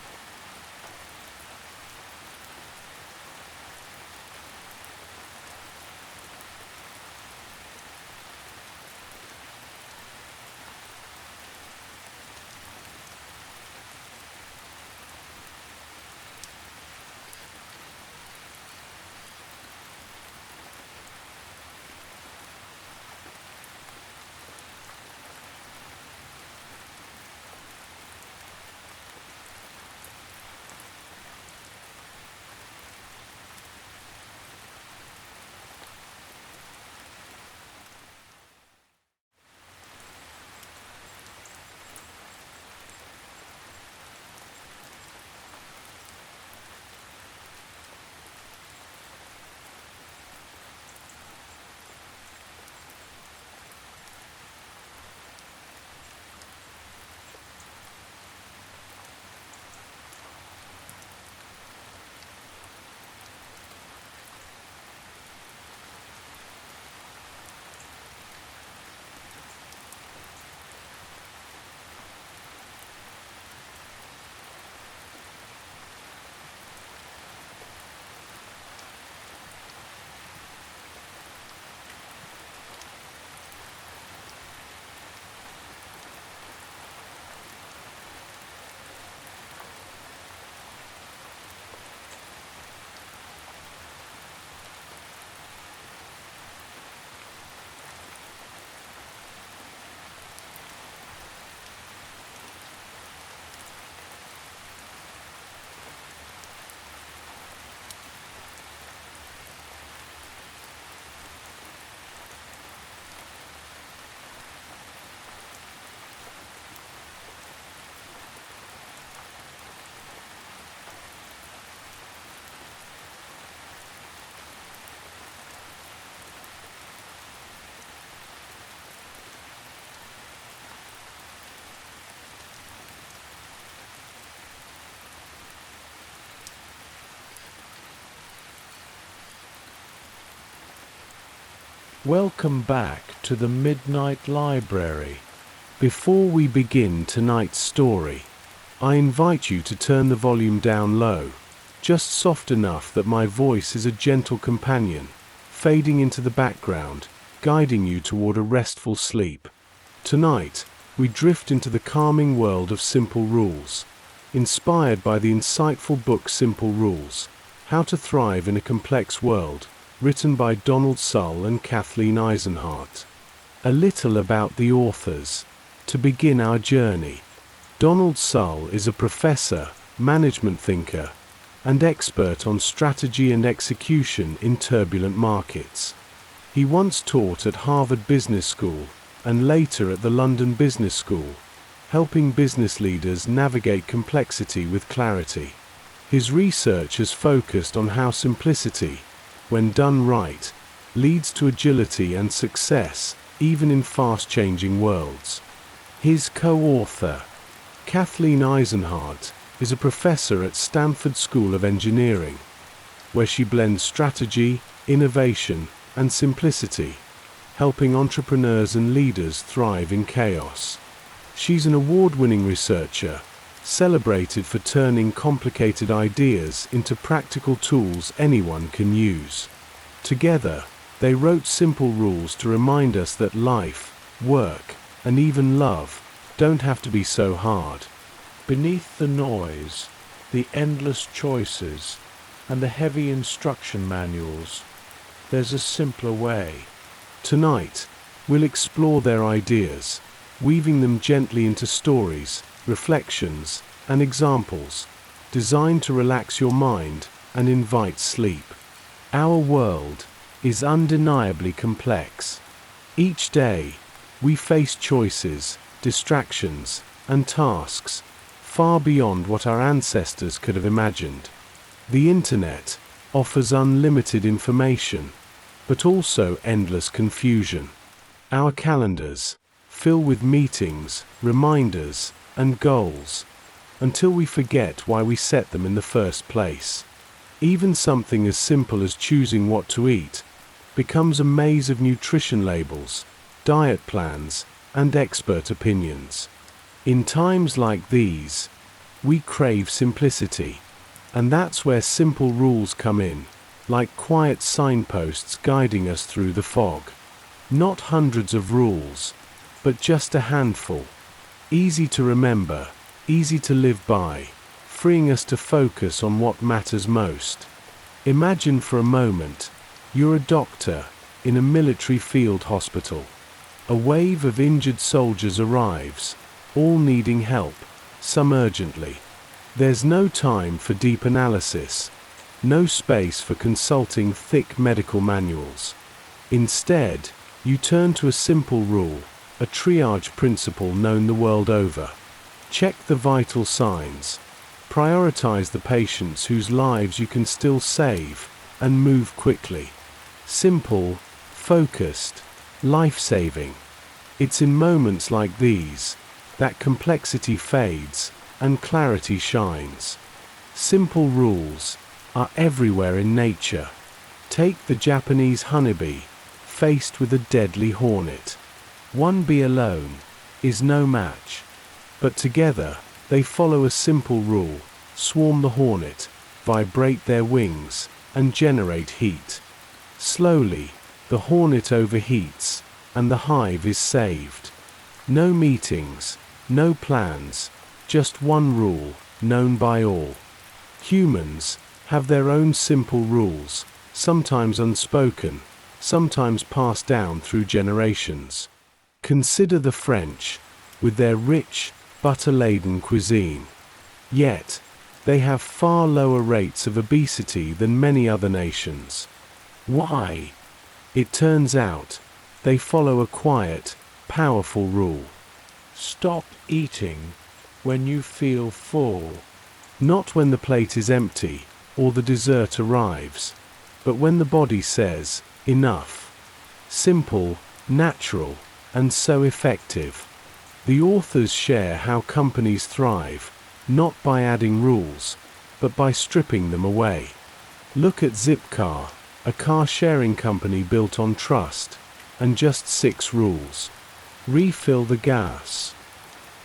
Welcome back to the Midnight Library. Before we begin tonight's story, I invite you to turn the volume down low, just soft enough that my voice is a gentle companion, fading into the background, guiding you toward a restful sleep. Tonight, we drift into the calming world of simple rules, inspired by the insightful book Simple Rules: How to Thrive in a Complex World, written by Donald Sull and Kathleen Eisenhardt. A little about the authors. To begin our journey, Donald Sull is a professor, management thinker, and expert on strategy and execution in turbulent markets. He once taught at Harvard Business School and later at the London Business School, helping business leaders navigate complexity with clarity. His research has focused on how simplicity, when done right, leads to agility and success, even in fast-changing worlds. His co-author, Kathleen Eisenhardt, is a professor at Stanford School of Engineering, where she blends strategy, innovation, and simplicity, helping entrepreneurs and leaders thrive in chaos. She's an award-winning researcher, celebrated for turning complicated ideas into practical tools anyone can use. Together, they wrote Simple Rules to remind us that life, work, and even love don't have to be so hard. Beneath the noise, the endless choices, and the heavy instruction manuals, there's a simpler way. Tonight, we'll explore their ideas, weaving them gently into stories, reflections, and examples, designed to relax your mind and invite sleep. Our world is undeniably complex. Each day, we face choices, distractions, and tasks far beyond what our ancestors could have imagined. The internet offers unlimited information, but also endless confusion. Our calendars fill with meetings, reminders, and goals, until we forget why we set them in the first place. Even something as simple as choosing what to eat becomes a maze of nutrition labels, diet plans, and expert opinions. In times like these, we crave simplicity, and that's where simple rules come in, like quiet signposts guiding us through the fog. Not hundreds of rules, but just a handful. Easy to remember, easy to live by, freeing us to focus on what matters most. Imagine for a moment, you're a doctor in a military field hospital. A wave of injured soldiers arrives, all needing help, some urgently. There's no time for deep analysis, no space for consulting thick medical manuals. Instead, you turn to a simple rule, a triage principle known the world over. Check the vital signs, prioritize the patients whose lives you can still save, and move quickly. Simple, focused, life-saving. It's in moments like these that complexity fades and clarity shines. Simple rules are everywhere in nature. Take the Japanese honeybee, faced with a deadly hornet. One bee alone is no match, but together they follow a simple rule: swarm the hornet, vibrate their wings, and generate heat. Slowly, the hornet overheats, and the hive is saved. No meetings, no plans, just one rule, known by all. Humans have their own simple rules, sometimes unspoken, sometimes passed down through generations. Consider the French, with their rich, butter-laden cuisine. Yet, they have far lower rates of obesity than many other nations. Why? It turns out, they follow a quiet, powerful rule. Stop eating when you feel full. Not when the plate is empty or the dessert arrives, but when the body says, enough. Simple, natural, and so effective. The authors share how companies thrive, not by adding rules, but by stripping them away. Look at Zipcar, a car-sharing company built on trust, and just 6 rules. Refill the gas.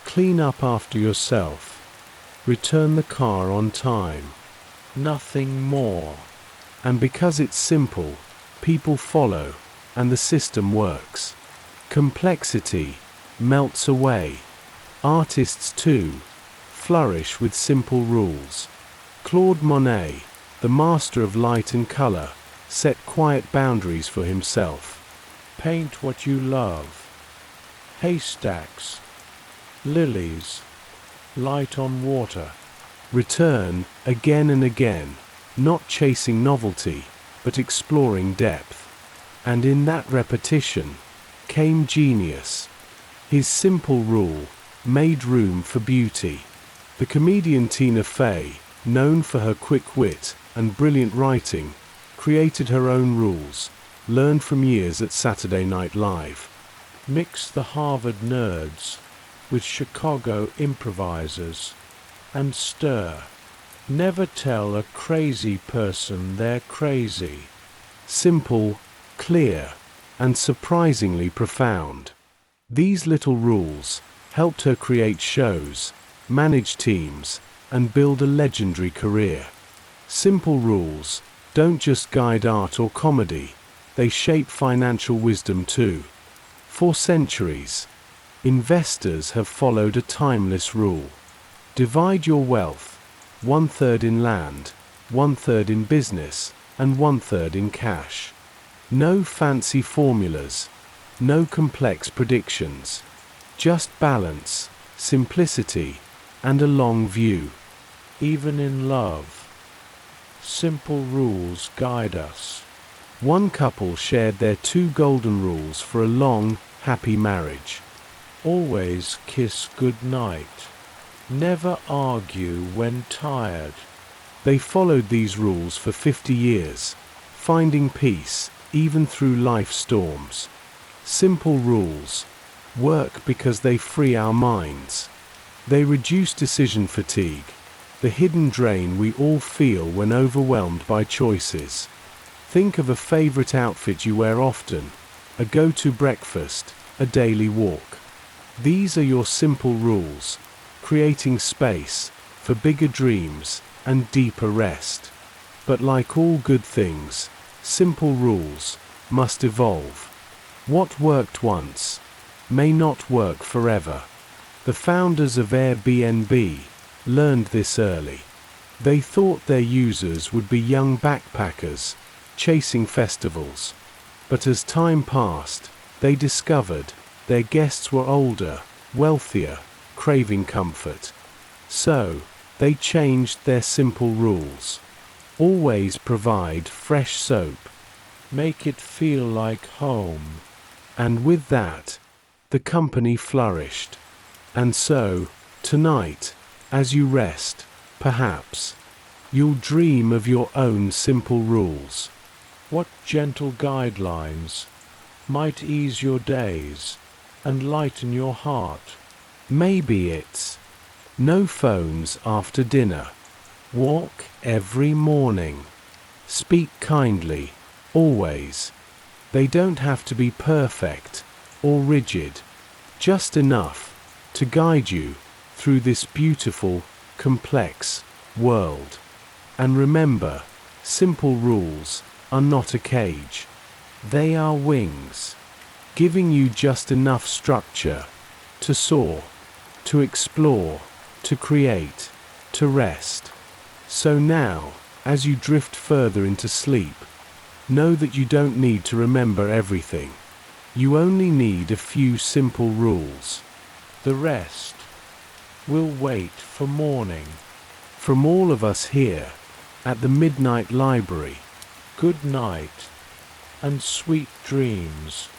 Clean up after yourself. Return the car on time. Nothing more. And because it's simple, people follow, and the system works. Complexity melts away. Artists, too, flourish with simple rules. Claude Monet, the master of light and color, set quiet boundaries for himself. Paint what you love. Haystacks, lilies, light on water. Return again and again, not chasing novelty, but exploring depth. And in that repetition came genius. His simple rule made room for beauty. The comedian Tina Fey, known for her quick wit and brilliant writing, created her own rules, learned from years at Saturday Night Live. Mix the Harvard nerds with Chicago improvisers and stir. Never tell a crazy person they're crazy. Simple, clear, and surprisingly profound. These little rules helped her create shows, manage teams, and build a legendary career. Simple rules don't just guide art or comedy, they shape financial wisdom too. For centuries, investors have followed a timeless rule. Divide your wealth, 1/3 in land, 1/3 in business, and 1/3 in cash. No fancy formulas, no complex predictions. Just balance, simplicity, and a long view. Even in love, simple rules guide us. One couple shared their 2 golden rules for a long, happy marriage. Always kiss goodnight. Never argue when tired. They followed these rules for 50 years, finding peace even through life storms. Simple rules work because they free our minds. They reduce decision fatigue, the hidden drain we all feel when overwhelmed by choices. Think of a favorite outfit you wear often, a go-to breakfast, a daily walk. These are your simple rules, creating space for bigger dreams and deeper rest. But like all good things, simple rules must evolve. What worked once may not work forever. The founders of Airbnb learned this early. They thought their users would be young backpackers, chasing festivals. But as time passed, they discovered their guests were older, wealthier, craving comfort. So, they changed their simple rules. Always provide fresh soap. Make it feel like home. And with that, the company flourished. And so, tonight, as you rest, perhaps, you'll dream of your own simple rules. What gentle guidelines might ease your days and lighten your heart? Maybe it's no phones after dinner. Walk every morning. Speak kindly, always. They don't have to be perfect or rigid, just enough to guide you through this beautiful, complex world. And remember, simple rules are not a cage. They are wings, giving you just enough structure to soar, to explore, to create, to rest. So now, as you drift further into sleep, know that you don't need to remember everything. You only need a few simple rules. The rest will wait for morning. From all of us here at the Midnight Library, Good night and sweet dreams.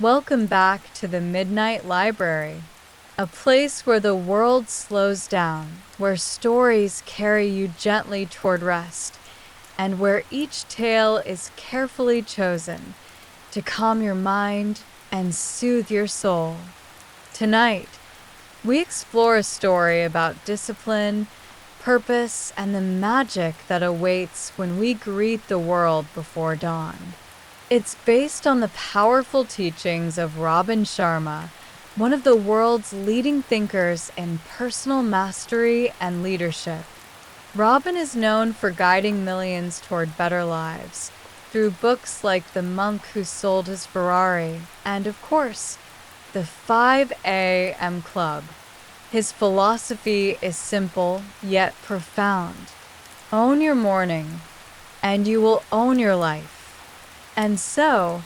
Welcome back to the Midnight Library, a place where the world slows down, where stories carry you gently toward rest, and where each tale is carefully chosen to calm your mind and soothe your soul. Tonight, we explore a story about discipline, purpose, and the magic that awaits when we greet the world before dawn. It's based on the powerful teachings of Robin Sharma, one of the world's leading thinkers in personal mastery and leadership. Robin is known for guiding millions toward better lives through books like The Monk Who Sold His Ferrari and, of course, the 5 a.m. Club. His philosophy is simple yet profound. Own your morning, and you will own your life. And so,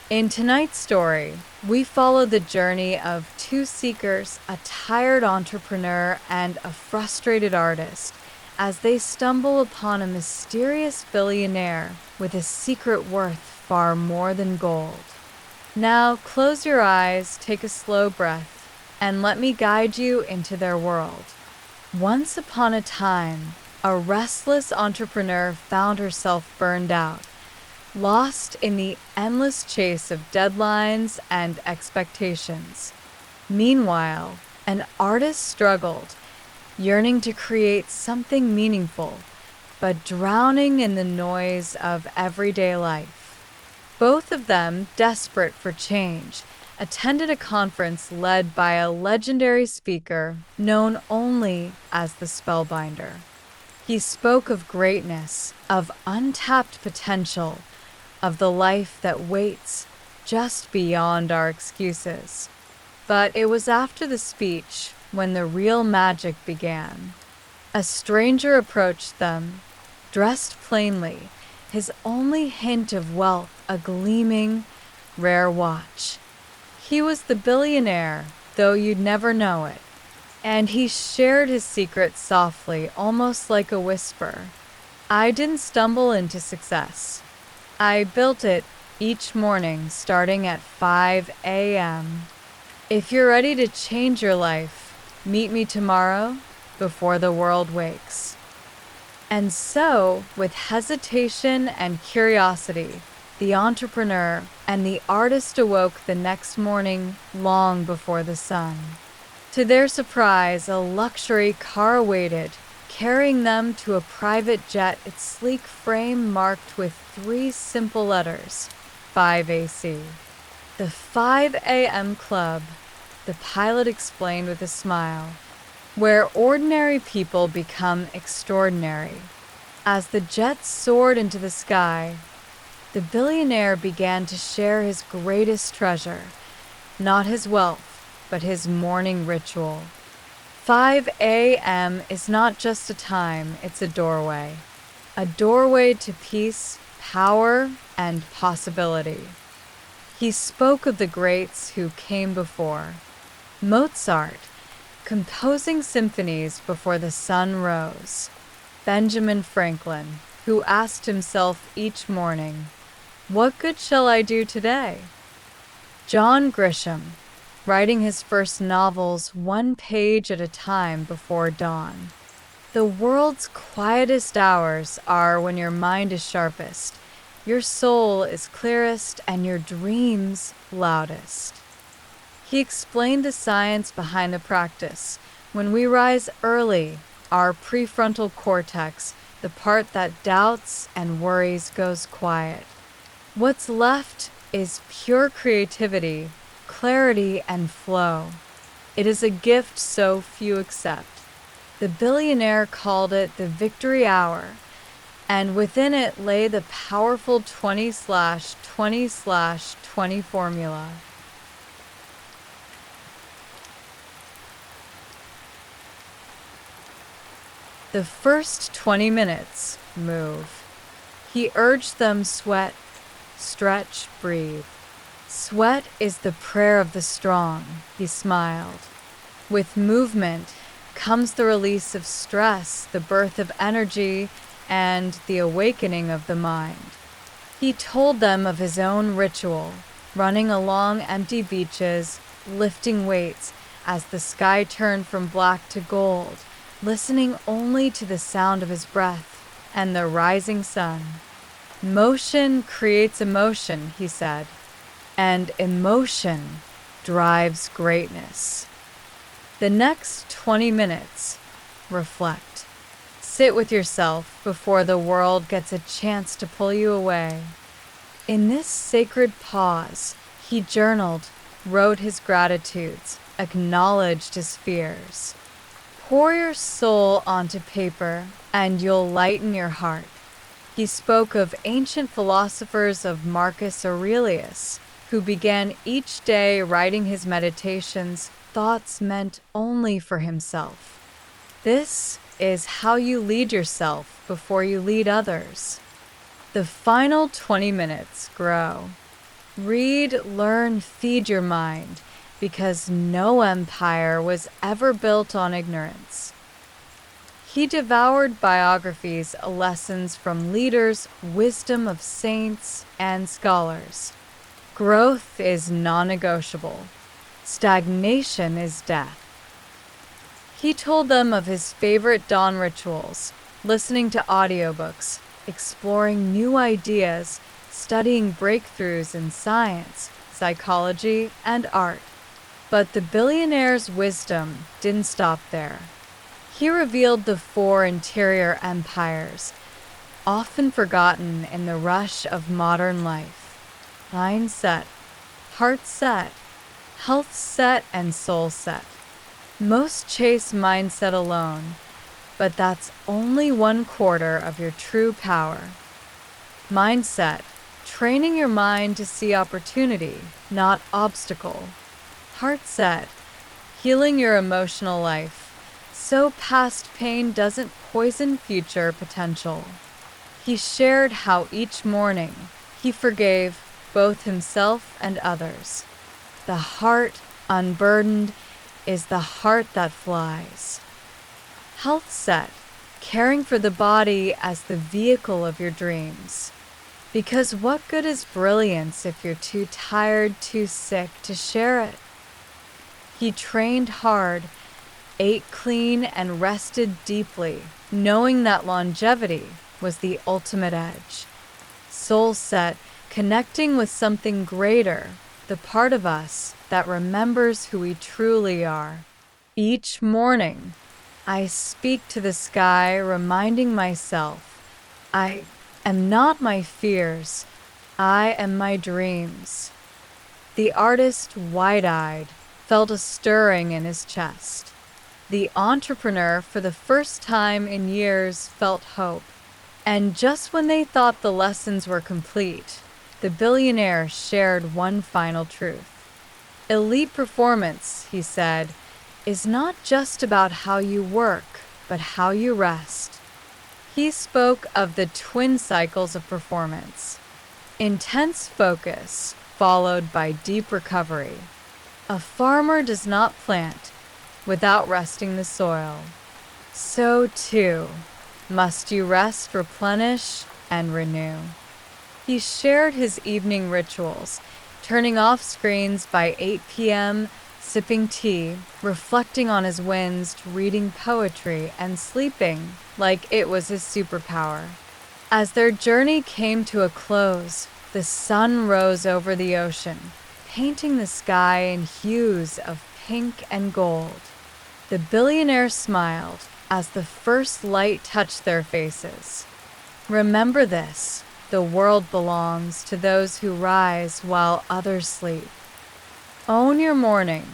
in tonight's story, we follow the journey of two seekers, a tired entrepreneur and a frustrated artist, as they stumble upon a mysterious billionaire with a secret worth far more than gold. Now, close your eyes, take a slow breath, and let me guide you into their world. Once upon a time, a restless entrepreneur found herself burned out, lost in the endless chase of deadlines and expectations. Meanwhile, an artist struggled, yearning to create something meaningful, but drowning in the noise of everyday life. Both of them, desperate for change, attended a conference led by a legendary speaker known only as the Spellbinder. He spoke of greatness, of untapped potential, of the life that waits just beyond our excuses. But it was after the speech when the real magic began. A stranger approached them, dressed plainly, his only hint of wealth a gleaming, rare watch. He was the billionaire, though you'd never know it, and he shared his secret softly, almost like a whisper. I didn't stumble into success. I built it each morning starting at 5 a.m. If you're ready to change your life, meet me tomorrow before the world wakes. And so, with hesitation and curiosity, the entrepreneur and the artist awoke the next morning long before the sun. To their surprise, a luxury car awaited, carrying them to a private jet, its sleek frame marked with 3 simple letters, 5AC. The 5 a.m. Club, the pilot explained with a smile, where ordinary people become extraordinary. As the jet soared into the sky, the billionaire began to share his greatest treasure, not his wealth, but his morning ritual. 5 a.m. is not just a time, it's a doorway. A doorway to peace, power, and possibility. He spoke of the greats who came before. Mozart, composing symphonies before the sun rose. Benjamin Franklin, who asked himself each morning, "What good shall I do today?" John Grisham, writing his first novels 1 page at a time before dawn. The world's quietest hours are when your mind is sharpest, your soul is clearest, and your dreams loudest. He explained the science behind the practice. When we rise early, our prefrontal cortex, the part that doubts and worries, goes quiet. What's left is pure creativity, clarity, and flow. It is a gift so few accept. The billionaire called it the victory hour, and within it lay the powerful 20/20/20 formula. The first 20 minutes, move. He urged them, sweat, stretch, breathe. Sweat is the prayer of the strong, he smiled. With movement comes the release of stress, the birth of energy, and the awakening of the mind. He told them of his own ritual, running along empty beaches, lifting weights as the sky turned from black to gold, listening only to the sound of his breath and the rising sun. Motion creates emotion, he said, and emotion drives greatness. The next 20 minutes, reflect. Sit with yourself before the world gets a chance to pull you away. In this sacred pause, he journaled, wrote his gratitudes, acknowledged his fears. Pour your soul onto paper, and you'll lighten your heart. He spoke of ancient philosophers of Marcus Aurelius, who began each day writing his meditations, thoughts meant only for himself. This is how you lead yourself before you lead others. The final 20 minutes grow. Read, learn, feed your mind, because no empire was ever built on ignorance. He devoured biographies, lessons from leaders, wisdom of saints and scholars. Growth is non-negotiable. Stagnation is death. He told them of his favorite dawn rituals, listening to audiobooks, exploring new ideas, studying breakthroughs in science, psychology, and art. But the billionaire's wisdom didn't stop there. He revealed the 4 interior empires, often forgotten in the rush of modern life: mind set, heart set, health set, and soul set. Most chase mindset alone, but that's only 1/4 of your true power. Mindset, training your mind to see opportunity, not obstacle. Heart set, healing your emotional life, so past pain doesn't poison future potential. He shared how each morning he forgave both himself and others. The heart unburdened is the heart that flies. Health set, caring for the body as the vehicle of your dreams. Because what good is brilliance if you're too tired, too sick to share it? He trained hard, ate clean, and rested deeply, knowing that longevity was the ultimate edge. Soul set, connecting with something greater, the part of us that remembers who we truly are. Each morning, I speak to the sky, reminding myself, I am not my fears, I am my dreams. The artist, wide-eyed, felt a stirring in his chest. The entrepreneur, for the first time in years, felt hope. And just when they thought the lessons were complete, the billionaire shared one final truth. Elite performance, he said, is not just about how you work, but how you rest. He spoke of the twin cycles of performance: intense focus, followed by deep recovery. A farmer does not plant without resting the soil. So too must you rest, replenish, and renew. He shared his evening rituals, turning off screens by 8 p.m., sipping tea, reflecting on his wins, reading poetry, and sleeping like it was his superpower. As their journey came to a close, the sun rose over the ocean, painting the sky in hues of pink and gold. The billionaire smiled as the first light touched their faces. Remember this: the world belongs to those who rise while others sleep. Own your morning.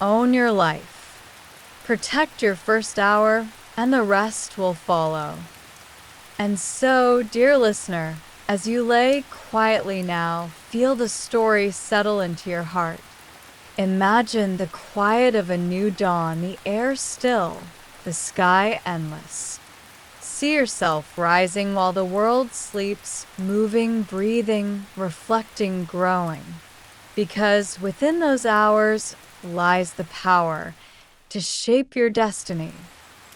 Own your life. Protect your first hour, and the rest will follow. And so, dear listener, as you lay quietly now, feel the story settle into your heart. Imagine the quiet of a new dawn, the air still, the sky endless. See yourself rising while the world sleeps, moving, breathing, reflecting, growing. Because within those hours lies the power to shape your destiny.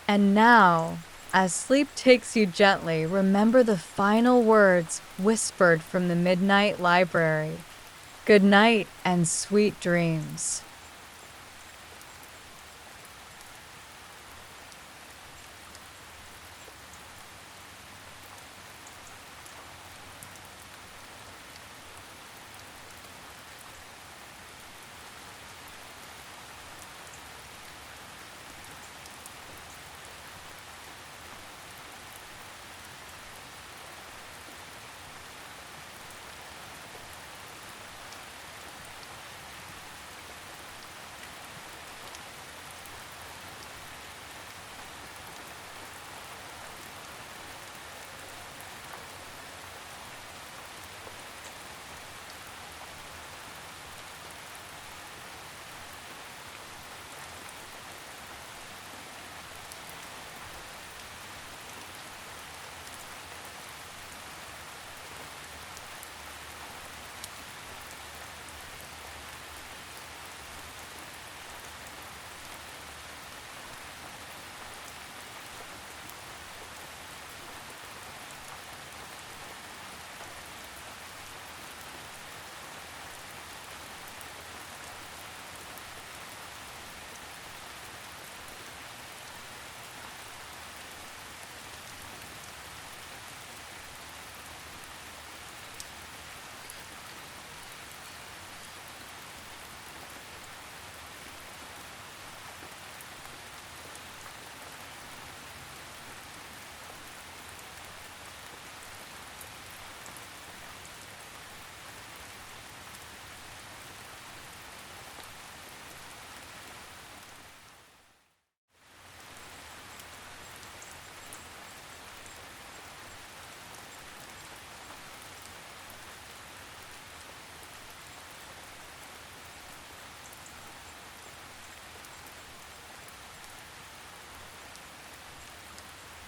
And now, as sleep takes you gently, remember the final words whispered from the Midnight Library. Good night and sweet dreams.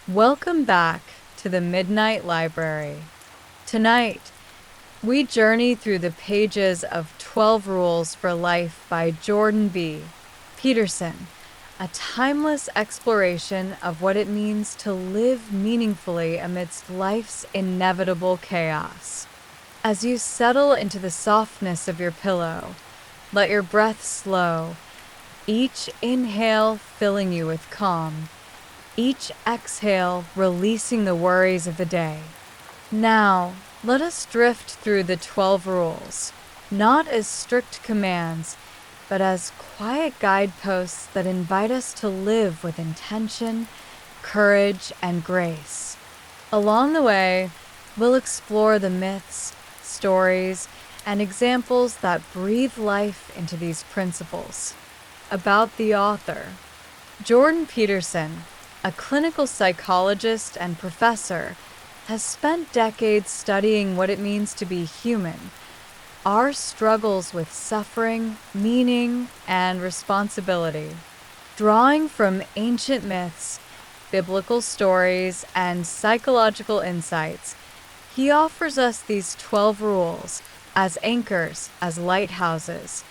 Welcome back to the Midnight Library. Tonight, we journey through the pages of 12 Rules for Life by Jordan B. Peterson, a timeless exploration of what it means to live meaningfully amidst life's inevitable chaos. As you settle into the softness of your pillow, let your breath slow, each inhale filling you with calm, each exhale releasing the worries of the day. Now, let us drift through the 12 rules, not as strict commands, but as quiet guideposts that invite us to live with intention, courage, and grace. Along the way, we'll explore the myths, stories, and examples that breathe life into these principles. About the author, Jordan Peterson, a clinical psychologist and professor, has spent decades studying what it means to be human, our struggles with suffering, meaning, and responsibility. Drawing from ancient myths, biblical stories, and psychological insights, he offers us these 12 rules as anchors, as lighthouses,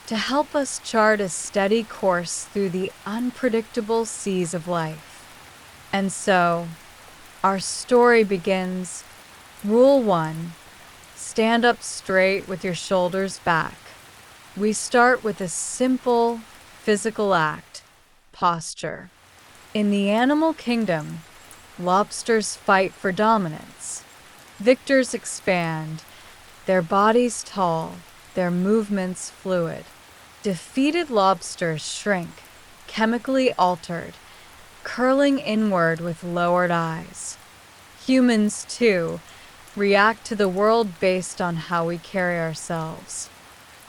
to help us chart a steady course through the unpredictable seas of life. And so, our story begins. Rule 1. Stand up straight with your shoulders back. We start with a simple physical act, posture. In the animal kingdom, lobsters fight for dominance. Victors expand, their bodies tall, their movements fluid. Defeated lobsters shrink, chemically altered, curling inward with lowered eyes. Humans, too, react to the world based on how we carry ourselves.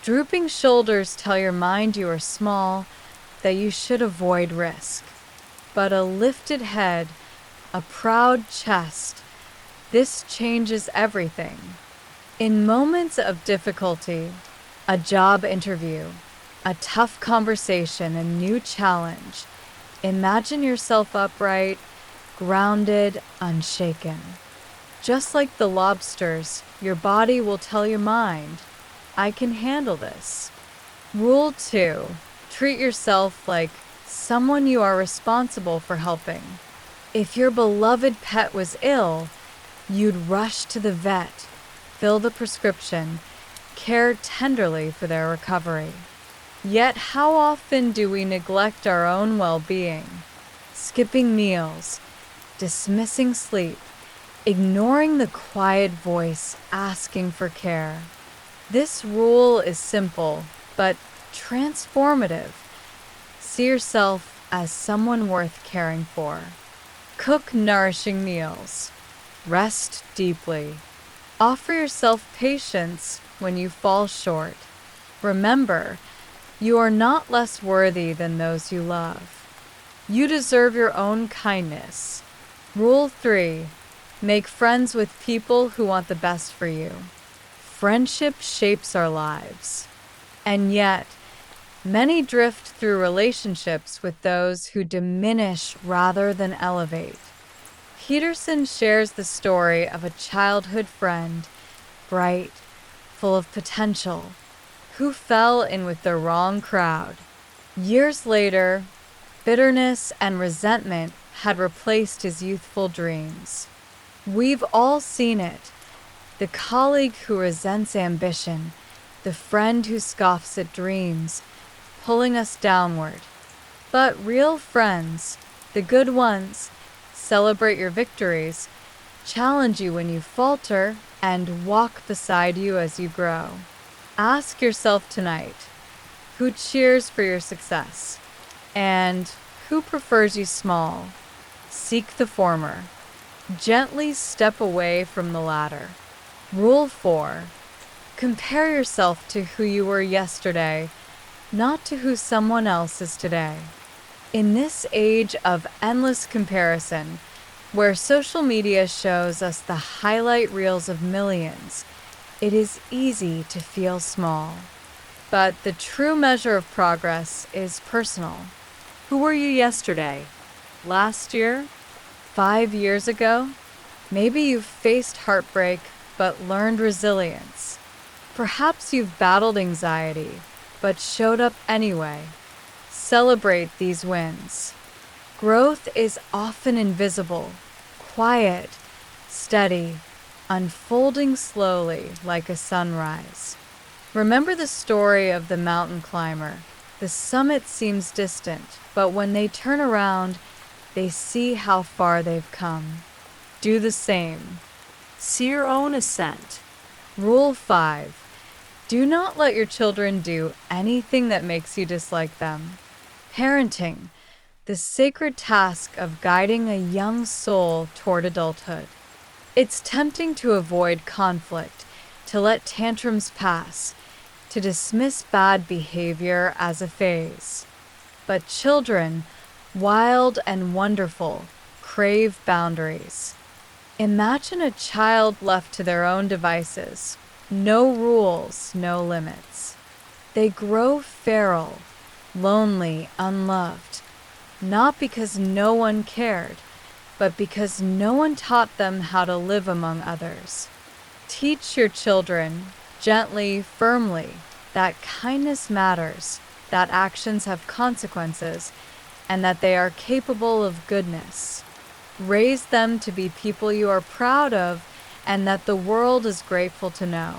Drooping shoulders tell your mind you are small, that you should avoid risk. But a lifted head, a proud chest, this changes everything. In moments of difficulty, a job interview, a tough conversation, a new challenge, imagine yourself upright, grounded, unshaken. Just like the lobsters, your body will tell your mind, I can handle this. Rule 2. Treat yourself like someone you are responsible for helping. If your beloved pet was ill, you'd rush to the vet, fill the prescription, care tenderly for their recovery. Yet how often do we neglect our own well-being, skipping meals, dismissing sleep, ignoring the quiet voice asking for care? This rule is simple, but transformative. See yourself as someone worth caring for. Cook nourishing meals. Rest deeply. Offer yourself patience when you fall short. Remember, you are not less worthy than those you love. You deserve your own kindness. Rule 3. Make friends with people who want the best for you. Friendship shapes our lives. And yet, many drift through relationships with those who diminish rather than elevate. Peterson shares the story of a childhood friend, bright, full of potential, who fell in with the wrong crowd. Years later, bitterness and resentment had replaced his youthful dreams. We've all seen it. The colleague who resents ambition, the friend who scoffs at dreams, pulling us downward. But real friends, the good ones, celebrate your victories, challenge you when you falter, and walk beside you as you grow. Ask yourself tonight, who cheers for your success? And who prefers you small? Seek the former. Gently step away from the latter. Rule 4. Compare yourself to who you were yesterday, not to who someone else is today. In this age of endless comparison, where social media shows us the highlight reels of millions, it is easy to feel small. But the true measure of progress is personal. Who were you yesterday? Last year? 5 years ago? Maybe you've faced heartbreak but learned resilience. Perhaps you've battled anxiety but showed up anyway. Celebrate these wins. Growth is often invisible, quiet, steady, unfolding slowly like a sunrise. Remember the story of the mountain climber. The summit seems distant, but when they turn around, they see how far they've come. Do the same. See your own ascent. Rule 5. Do not let your children do anything that makes you dislike them. Parenting, the sacred task of guiding a young soul toward adulthood. It's tempting to avoid conflict, to let tantrums pass, to dismiss bad behavior as a phase. But children, wild and wonderful, crave boundaries. Imagine a child left to their own devices. No rules, no limits. They grow feral, lonely, unloved, not because no one cared, but because no one taught them how to live among others. Teach your children, gently, firmly, that kindness matters, that actions have consequences, and that they are capable of goodness. Raise them to be people you are proud of and that the world is grateful to know.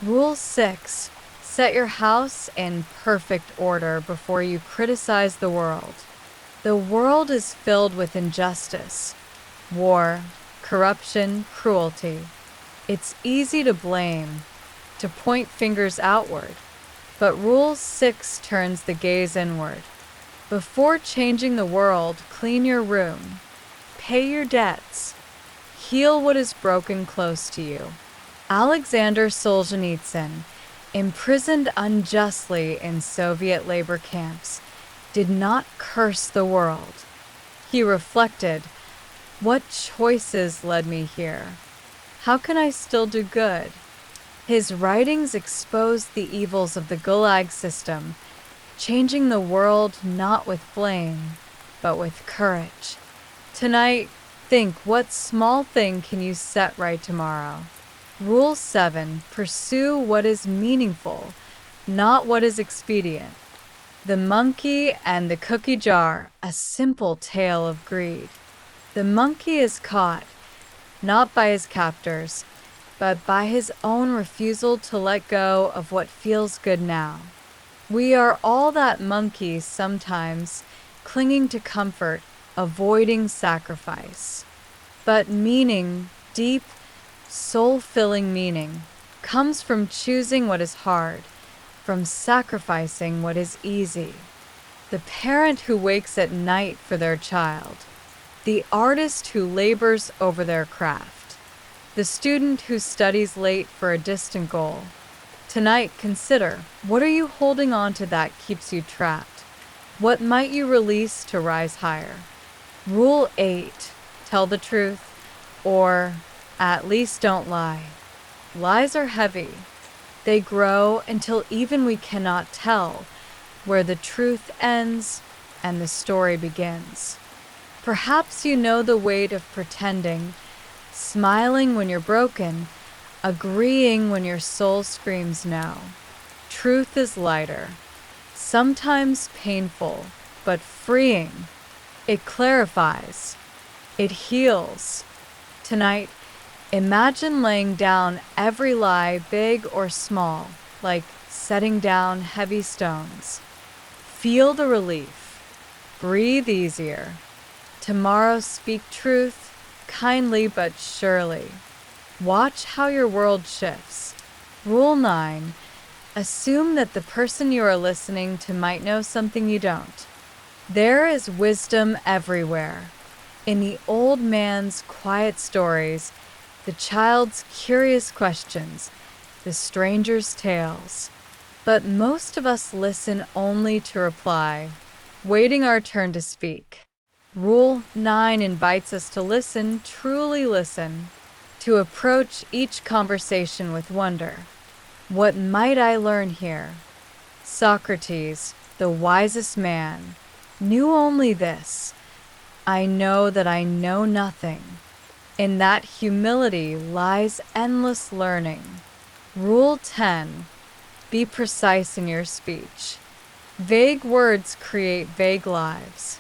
Rule 6. Set your house in perfect order before you criticize the world. The world is filled with injustice, war, corruption, cruelty. It's easy to blame, to point fingers outward, but Rule 6 turns the gaze inward. Before changing the world, clean your room, pay your debts, heal what is broken close to you. Alexander Solzhenitsyn, imprisoned unjustly in Soviet labor camps, did not curse the world. He reflected, what choices led me here? How can I still do good? His writings exposed the evils of the Gulag system, changing the world not with blame, but with courage. Tonight, think, what small thing can you set right tomorrow? Rule 7. Pursue what is meaningful, not what is expedient. The monkey and the cookie jar, a simple tale of greed. The monkey is caught, not by his captors, but by his own refusal to let go of what feels good now. We are all that monkey sometimes, clinging to comfort, avoiding sacrifice. But meaning, deep, soul-filling meaning, comes from choosing what is hard, from sacrificing what is easy. The parent who wakes at night for their child, the artist who labors over their craft, the student who studies late for a distant goal. Tonight, consider, what are you holding on to that keeps you trapped? What might you release to rise higher? Rule 8, tell the truth, or at least don't lie. Lies are heavy. They grow until even we cannot tell where the truth ends and the story begins. Perhaps you know the weight of pretending, smiling when you're broken, agreeing when your soul screams no. Truth is lighter, sometimes painful, but freeing. It clarifies. It heals. Tonight, imagine laying down every lie, big or small, like setting down heavy stones. Feel the relief. Breathe easier. Tomorrow speak truth, kindly but surely. Watch how your world shifts. Rule 9, assume that the person you are listening to might know something you don't. There is wisdom everywhere. In the old man's quiet stories, the child's curious questions, the stranger's tales. But most of us listen only to reply, waiting our turn to speak. Rule 9 invites us to listen, truly listen, to approach each conversation with wonder. What might I learn here? Socrates, the wisest man, knew only this: I know that I know nothing. In that humility lies endless learning. Rule 10, be precise in your speech. Vague words create vague lives.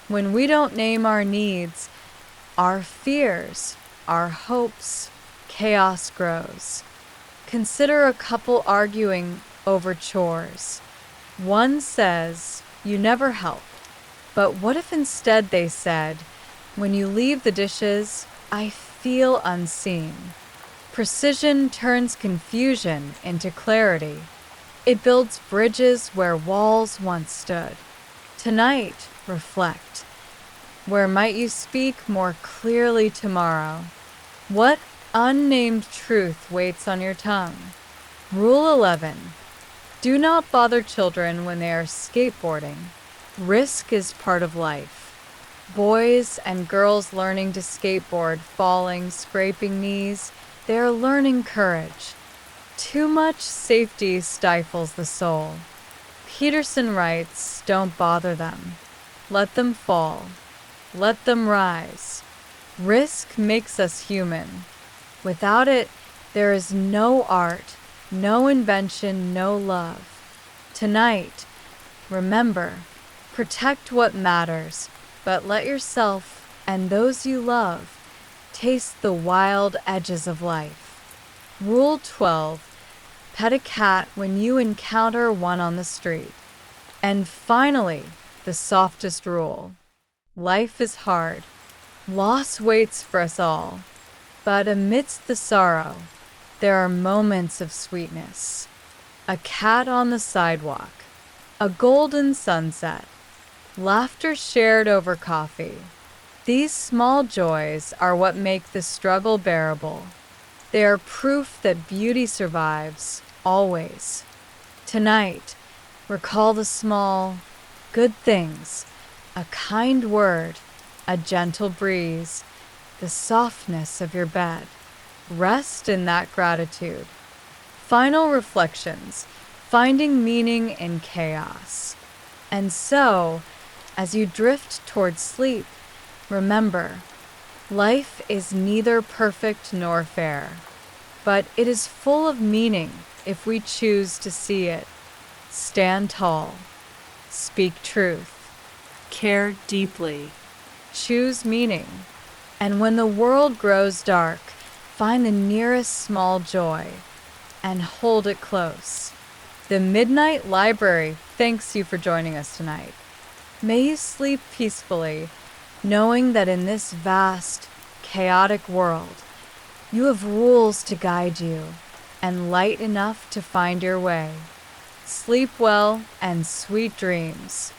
When we don't name our needs, our fears, our hopes, chaos grows. Consider a couple arguing over chores. One says, "You never help." But what if instead they said, "When you leave the dishes, I feel unseen"? Precision turns confusion into clarity. It builds bridges where walls once stood. Tonight, reflect. Where might you speak more clearly tomorrow? What unnamed truth waits on your tongue? Rule 11. Do not bother children when they are skateboarding. Risk is part of life. Boys and girls learning to skateboard, falling, scraping knees, they are learning courage. Too much safety stifles the soul. Peterson writes, don't bother them. Let them fall. Let them rise. Risk makes us human. Without it, there is no art, no invention, no love. Tonight, remember, protect what matters, but let yourself and those you love taste the wild edges of life. Rule 12. Pet a cat when you encounter one on the street. And finally, the softest rule. Life is hard. Loss waits for us all. But amidst the sorrow, there are moments of sweetness. A cat on the sidewalk, a golden sunset, laughter shared over coffee. These small joys are what make the struggle bearable. They are proof that beauty survives, always. Tonight, recall the small, good things, a kind word, a gentle breeze, the softness of your bed. Rest in that gratitude. Final reflections, finding meaning in chaos. And so, as you drift toward sleep, remember, life is neither perfect nor fair, but it is full of meaning if we choose to see it. Stand tall. Speak truth. Care deeply. Choose meaning. And when the world grows dark, Find the nearest small joy and hold it close. The Midnight Library thanks you for joining us tonight. May you sleep peacefully, knowing that in this vast, chaotic world, you have rules to guide you and light enough to find your way. Sleep well and sweet dreams.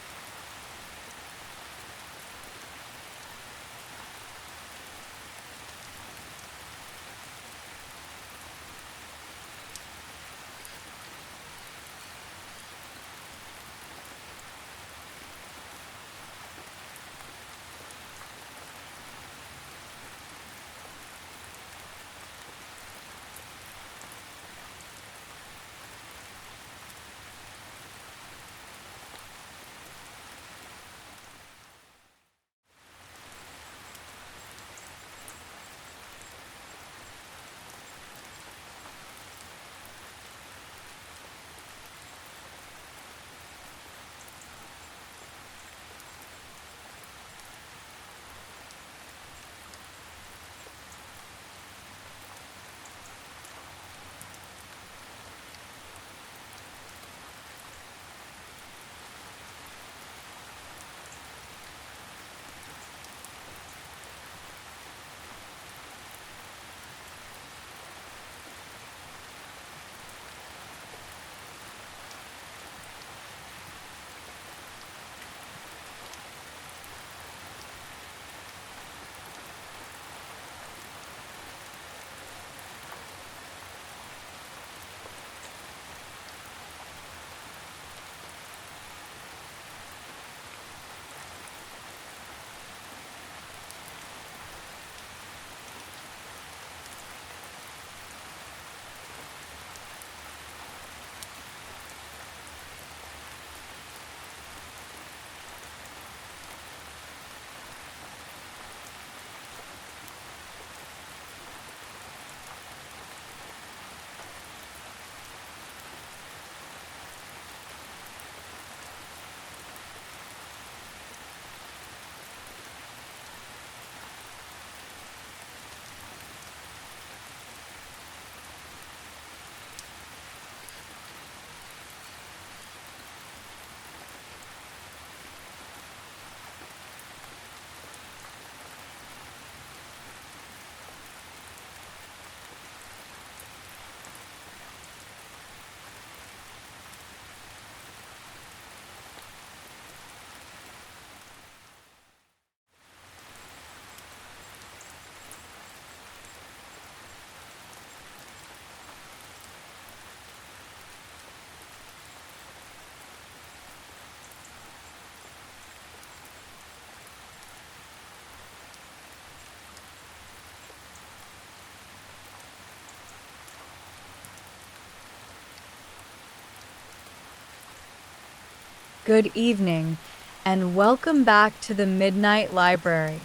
Good evening, and welcome back to the Midnight Library,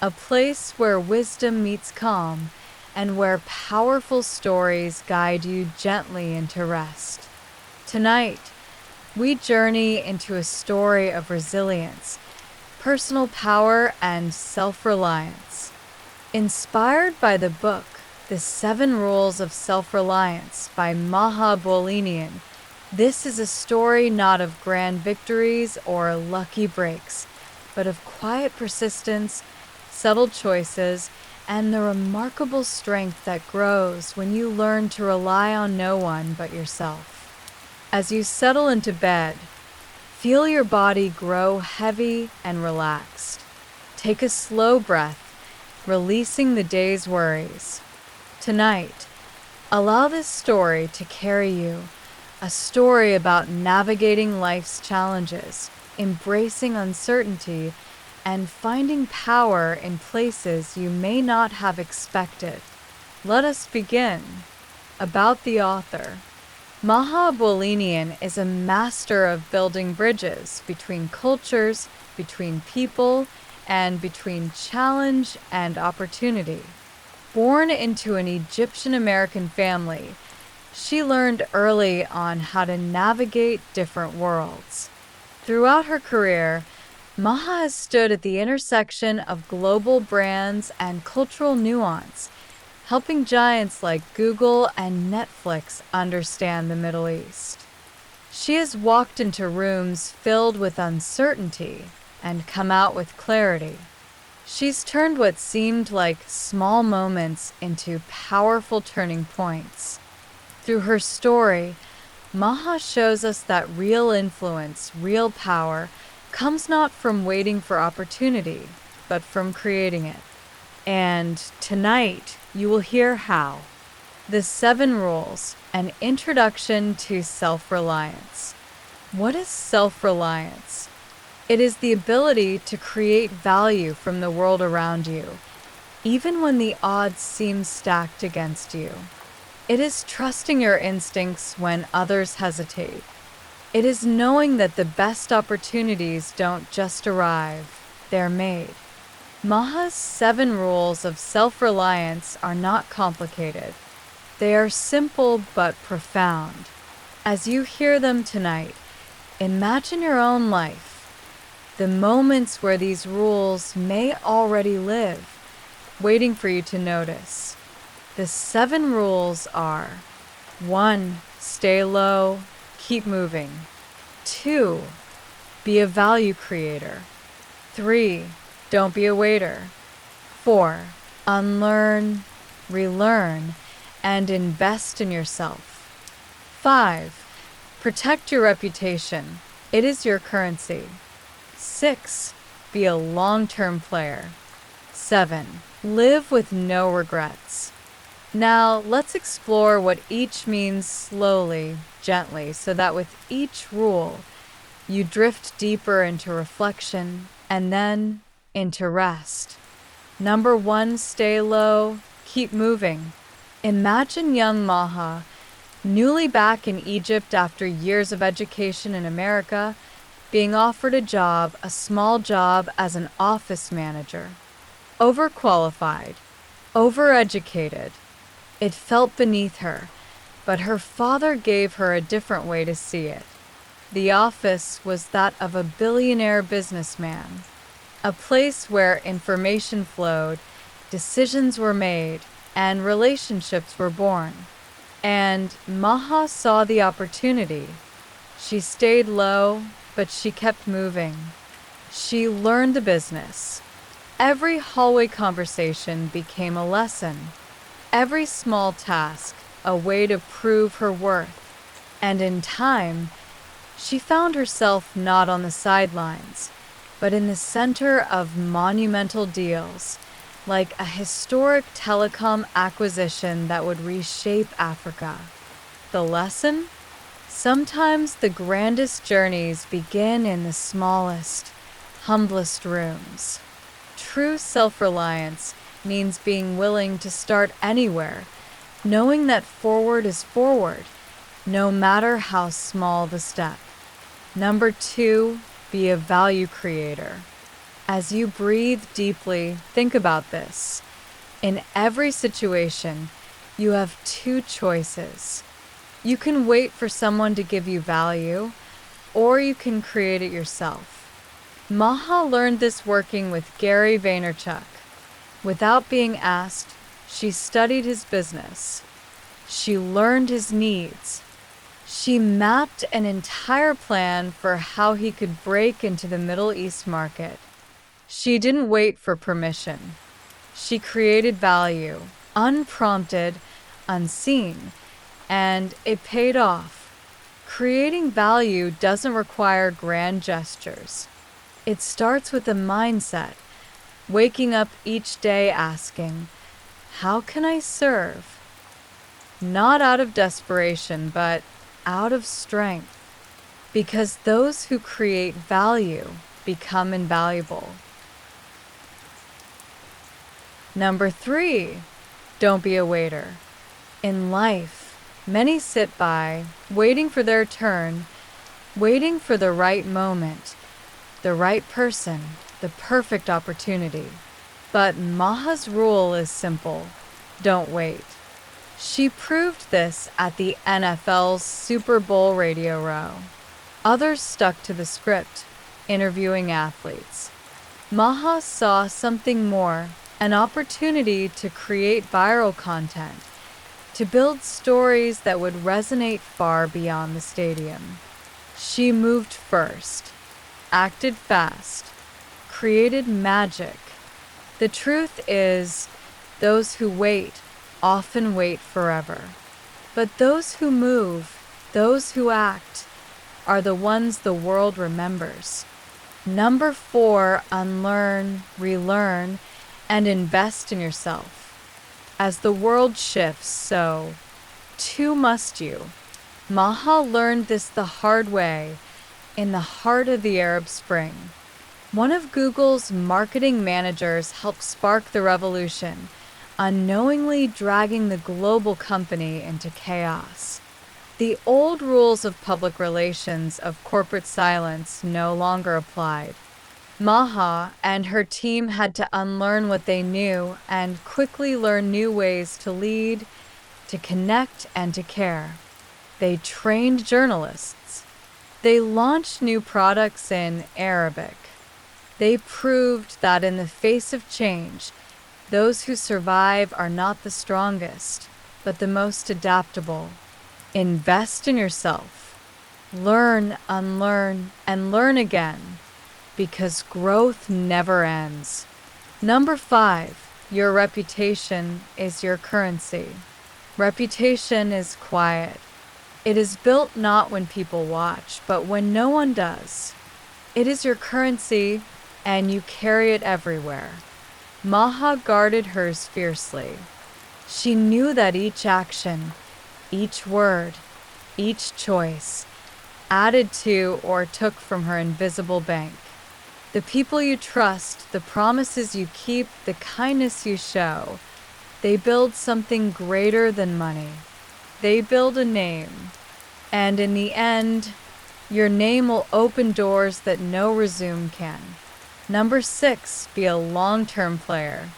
a place where wisdom meets calm and where powerful stories guide you gently into rest. Tonight, we journey into a story of resilience, personal power, and self-reliance. Inspired by the book, The 7 Rules of Self-Reliance by Maha Bolinian, this is a story not of grand victories or lucky breaks, but of quiet persistence, subtle choices, and the remarkable strength that grows when you learn to rely on no one but yourself. As you settle into bed, feel your body grow heavy and relaxed. Take a slow breath, releasing the day's worries. Tonight, allow this story to carry you. A story about navigating life's challenges, embracing uncertainty, and finding power in places you may not have expected. Let us begin. About the author. Maha Bolinian is a master of building bridges between cultures, between people, and between challenge and opportunity. Born into an Egyptian-American family, she learned early on how to navigate different worlds. Throughout her career, Maha has stood at the intersection of global brands and cultural nuance, helping giants like Google and Netflix understand the Middle East. She has walked into rooms filled with uncertainty and come out with clarity. She's turned what seemed like small moments into powerful turning points. Through her story, Maha shows us that real influence, real power, comes not from waiting for opportunity, but from creating it. And tonight, you will hear how. The 7 Rules, an introduction to self-reliance. What is self-reliance? It is the ability to create value from the world around you, even when the odds seem stacked against you. It is trusting your instincts when others hesitate. It is knowing that the best opportunities don't just arrive, they're made. Maha's 7 rules of self-reliance are not complicated. They are simple but profound. As you hear them tonight, imagine your own life, the moments where these rules may already live, waiting for you to notice. The 7 rules are: 1. Stay low, keep moving. 2. Be a value creator. 3. Don't be a waiter. 4. Unlearn, relearn, and invest in yourself. 5. Protect your reputation. It is your currency. 6. Be a long-term player. 7. Live with no regrets. Now, let's explore what each means slowly, gently, so that with each rule, you drift deeper into reflection and then into rest. Number 1, stay low, keep moving. Imagine young Maha, newly back in Egypt after years of education in America, being offered a small job as an office manager. Overqualified, overeducated. It felt beneath her, but her father gave her a different way to see it. The office was that of a billionaire businessman, a place where information flowed, decisions were made, and relationships were born. And Maha saw the opportunity. She stayed low, but she kept moving. She learned the business. Every hallway conversation became a lesson. Every small task, a way to prove her worth. And in time, she found herself not on the sidelines, but in the center of monumental deals, like a historic telecom acquisition that would reshape Africa. The lesson? Sometimes the grandest journeys begin in the smallest, humblest rooms. True self-reliance means being willing to start anywhere, knowing that forward is forward, no matter how small the step. Number 2, be a value creator. As you breathe deeply, think about this. In every situation, you have 2 choices. You can wait for someone to give you value, or you can create it yourself. Maha learned this working with Gary Vaynerchuk. Without being asked, she studied his business. She learned his needs. She mapped an entire plan for how he could break into the Middle East market. She didn't wait for permission. She created value, unprompted, unseen, and it paid off. Creating value doesn't require grand gestures. It starts with a mindset, waking up each day asking, how can I serve? Not out of desperation, but out of strength. Because those who create value become invaluable. Number 3, don't be a waiter. In life, many sit by, waiting for their turn, waiting for the right moment, the right person, the perfect opportunity. But Maha's rule is simple: don't wait. She proved this at the NFL's Super Bowl radio row. Others stuck to the script, interviewing athletes. Maha saw something more. an opportunity to create viral content, to build stories that would resonate far beyond the stadium. She moved first, acted fast, created magic. The truth is, those who wait often wait forever. But those who move, those who act, are the ones the world remembers. Number 4, unlearn, relearn, and invest in yourself. As the world shifts, so too must you. Maha learned this the hard way in the heart of the Arab Spring. One of Google's marketing managers helped spark the revolution, unknowingly dragging the global company into chaos. The old rules of public relations of corporate silence no longer applied. Maha and her team had to unlearn what they knew and quickly learn new ways to lead, to connect, and to care. They trained journalists. They launched new products in Arabic. They proved that in the face of change, those who survive are not the strongest, but the most adaptable. Invest in yourself. Learn, unlearn, and learn again, because growth never ends. Number 5, your reputation is your currency. Reputation is quiet. It is built not when people watch, but when no one does. It is your currency, and you carry it everywhere. Maha guarded hers fiercely. She knew that each action, each word, each choice, added to or took from her invisible bank. The people you trust, the promises you keep, the kindness you show, they build something greater than money. They build a name. And in the end, your name will open doors that no resume can. Number 6, be a long-term player.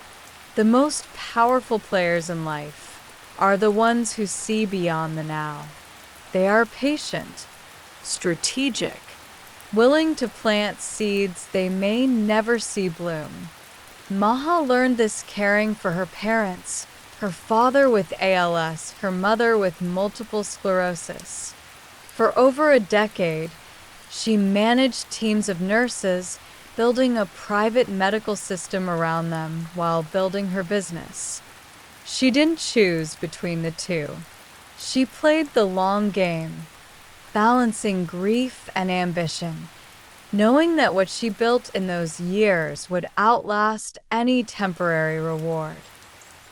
The most powerful players in life are the ones who see beyond the now. They are patient, strategic, willing to plant seeds they may never see bloom. Maha learned this caring for her parents, her father with ALS, her mother with multiple sclerosis. For over a decade, she managed teams of nurses, building a private medical system around them while building her business. She didn't choose between the two. She played the long game, balancing grief and ambition, knowing that what she built in those years would outlast any temporary reward.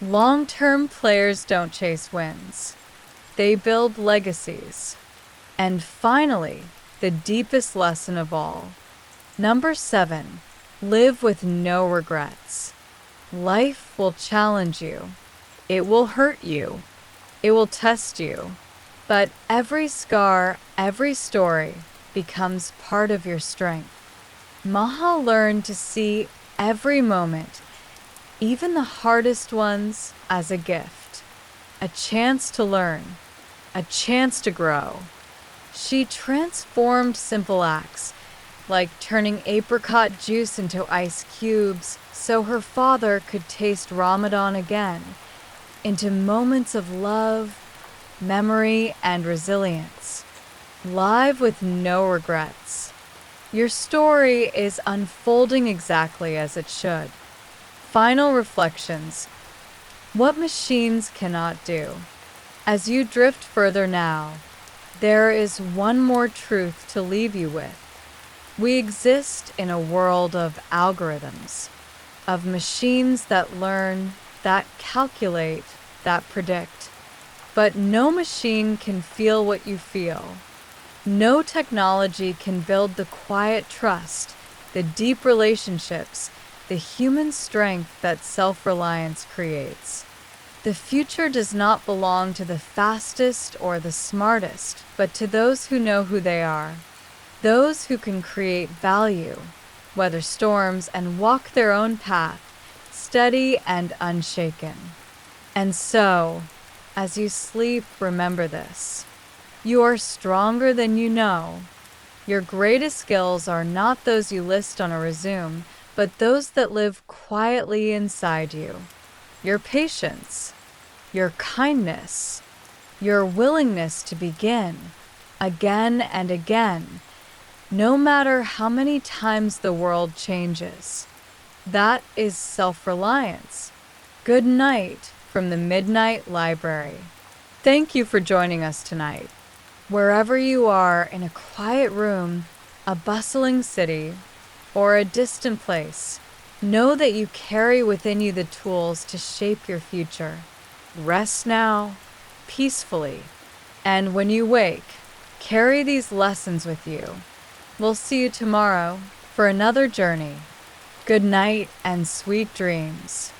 Long-term players don't chase wins. They build legacies. And finally, the deepest lesson of all. Number 7, live with no regrets. Life will challenge you. It will hurt you. It will test you. But every scar, every story becomes part of your strength. Maha learned to see every moment, even the hardest ones, as a gift. A chance to learn. A chance to grow. She transformed simple acts, like turning apricot juice into ice cubes so her father could taste Ramadan again, into moments of love, memory, and resilience. Live with no regrets. Your story is unfolding exactly as it should. Final reflections. What machines cannot do. As you drift further now, there is one more truth to leave you with. We exist in a world of algorithms, of machines that learn, that calculate, that predict. But no machine can feel what you feel. No technology can build the quiet trust, the deep relationships, the human strength that self-reliance creates. The future does not belong to the fastest or the smartest, but to those who know who they are. Those who can create value, weather storms, and walk their own path, steady and unshaken. And so, as you sleep, remember this. You are stronger than you know. Your greatest skills are not those you list on a resume, but those that live quietly inside you. Your patience, your kindness, your willingness to begin again and again, no matter how many times the world changes. That is self-reliance. Good night from the Midnight Library. Thank you for joining us tonight. Wherever you are, in a quiet room, a bustling city, or a distant place, know that you carry within you the tools to shape your future. Rest now, peacefully, and when you wake, carry these lessons with you. We'll see you tomorrow for another journey. Good night and sweet dreams.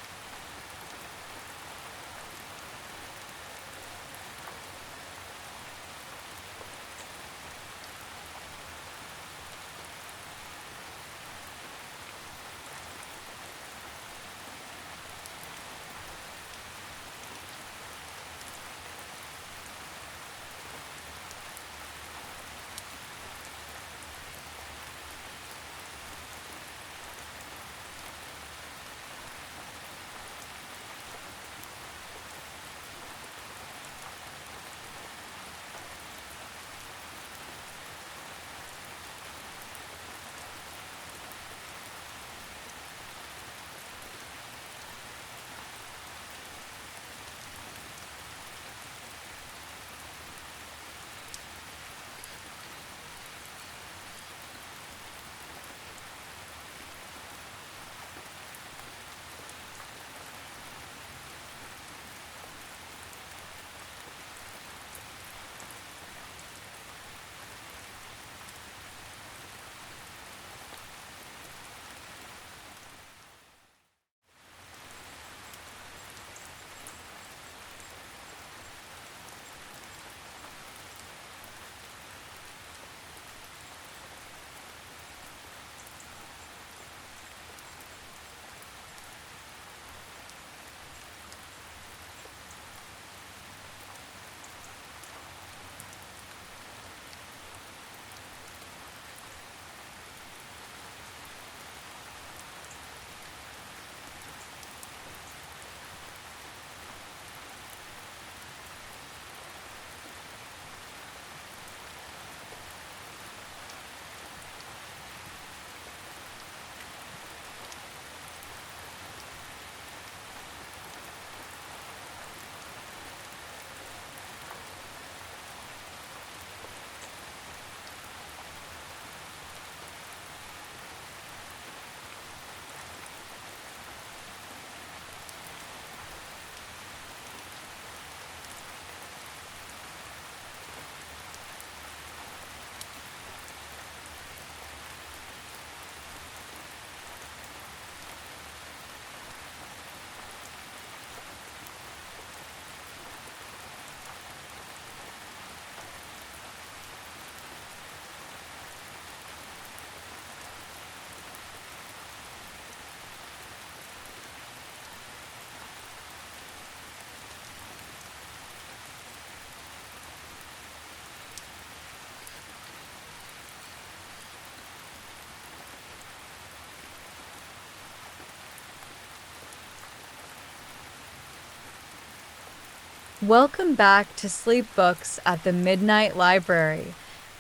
Welcome back to Sleep Books at the Midnight Library,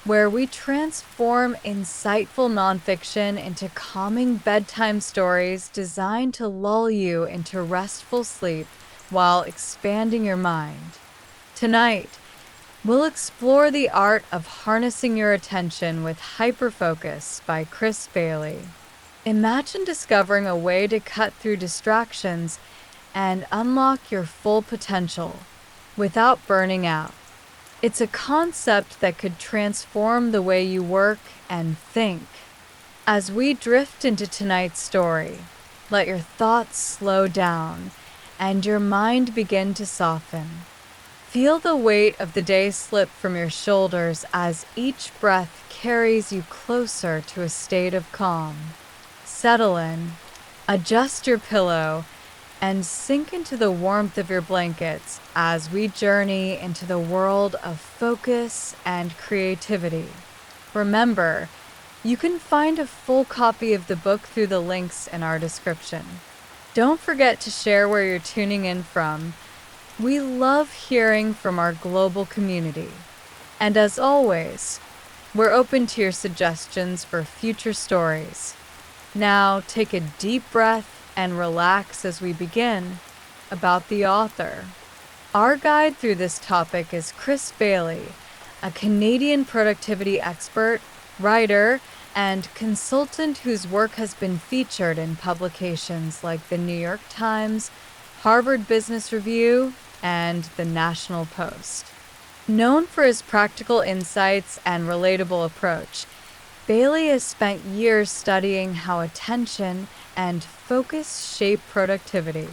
where we transform insightful nonfiction into calming bedtime stories designed to lull you into restful sleep while expanding your mind. Tonight, we'll explore the art of harnessing your attention with Hyperfocus by Chris Bailey. Imagine discovering a way to cut through distractions and unlock your full potential without burning out. It's a concept that could transform the way you work and think. As we drift into tonight's story, let your thoughts slow down and your mind begin to soften. Feel the weight of the day slip from your shoulders as each breath carries you closer to a state of calm. Settle in, adjust your pillow, and sink into the warmth of your blankets as we journey into the world of focus and creativity. Remember, You can find a full copy of the book through the links in our description. Don't forget to share where you're tuning in from. We love hearing from our global community. And as always, we're open to your suggestions for future stories. Now take a deep breath and relax as we begin. About the author. Our guide through this topic is Chris Bailey, a Canadian productivity expert, writer, and consultant whose work has been featured in publications like the New York Times, Harvard Business Review, and the National Post. Known for his practical insights and relatable approach, Bailey has spent years studying how attention and focus shape productivity.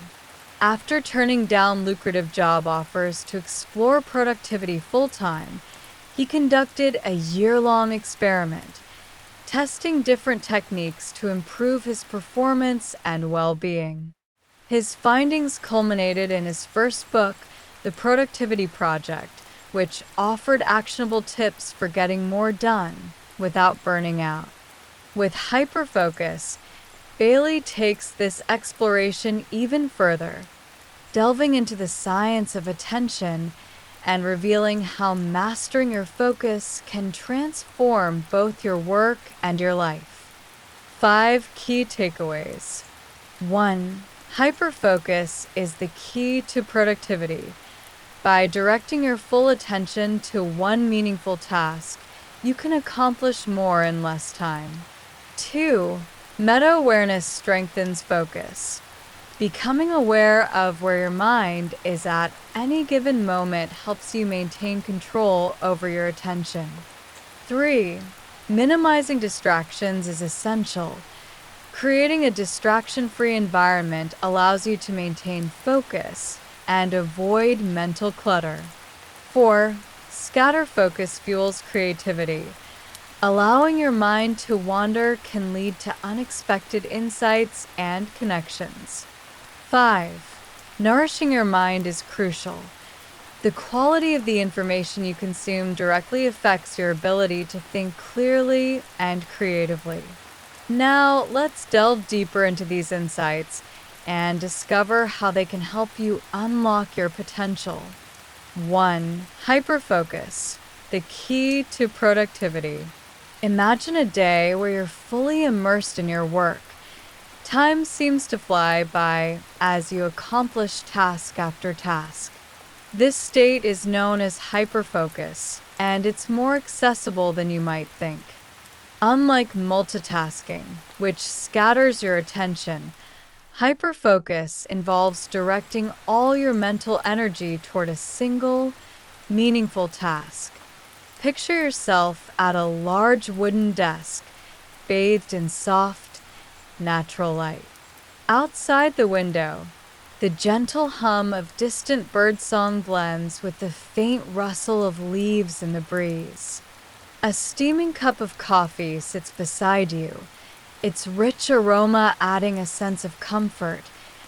After turning down lucrative job offers to explore productivity full-time, he conducted a year-long experiment, testing different techniques to improve his performance and well-being. His findings culminated in his first book, The Productivity Project, which offered actionable tips for getting more done without burning out. With hyperfocus, Bailey takes this exploration even further, delving into the science of attention and revealing how mastering your focus can transform both your work and your life. 5 key takeaways. 1. Hyperfocus is the key to productivity. By directing your full attention to one meaningful task, you can accomplish more in less time. 2. Meta-awareness strengthens focus. Becoming aware of where your mind is at any given moment helps you maintain control over your attention. 3. Minimizing distractions is essential. Creating a distraction-free environment allows you to maintain focus and avoid mental clutter. 4. Scatter focus fuels creativity. Allowing your mind to wander can lead to unexpected insights and connections. 5. Nourishing your mind is crucial. The quality of the information you consume directly affects your ability to think clearly and creatively. Now, let's delve deeper into these insights and discover how they can help you unlock your potential. 1. Hyperfocus, the key to productivity. Imagine a day where you're fully immersed in your work. Time seems to fly by as you accomplish task after task. This state is known as hyperfocus, and it's more accessible than you might think. Unlike multitasking, which scatters your attention, hyperfocus involves directing all your mental energy toward a single, meaningful task. Picture yourself at a large wooden desk, bathed in soft, natural light. Outside the window, the gentle hum of distant birdsong blends with the faint rustle of leaves in the breeze. A steaming cup of coffee sits beside you, its rich aroma adding a sense of comfort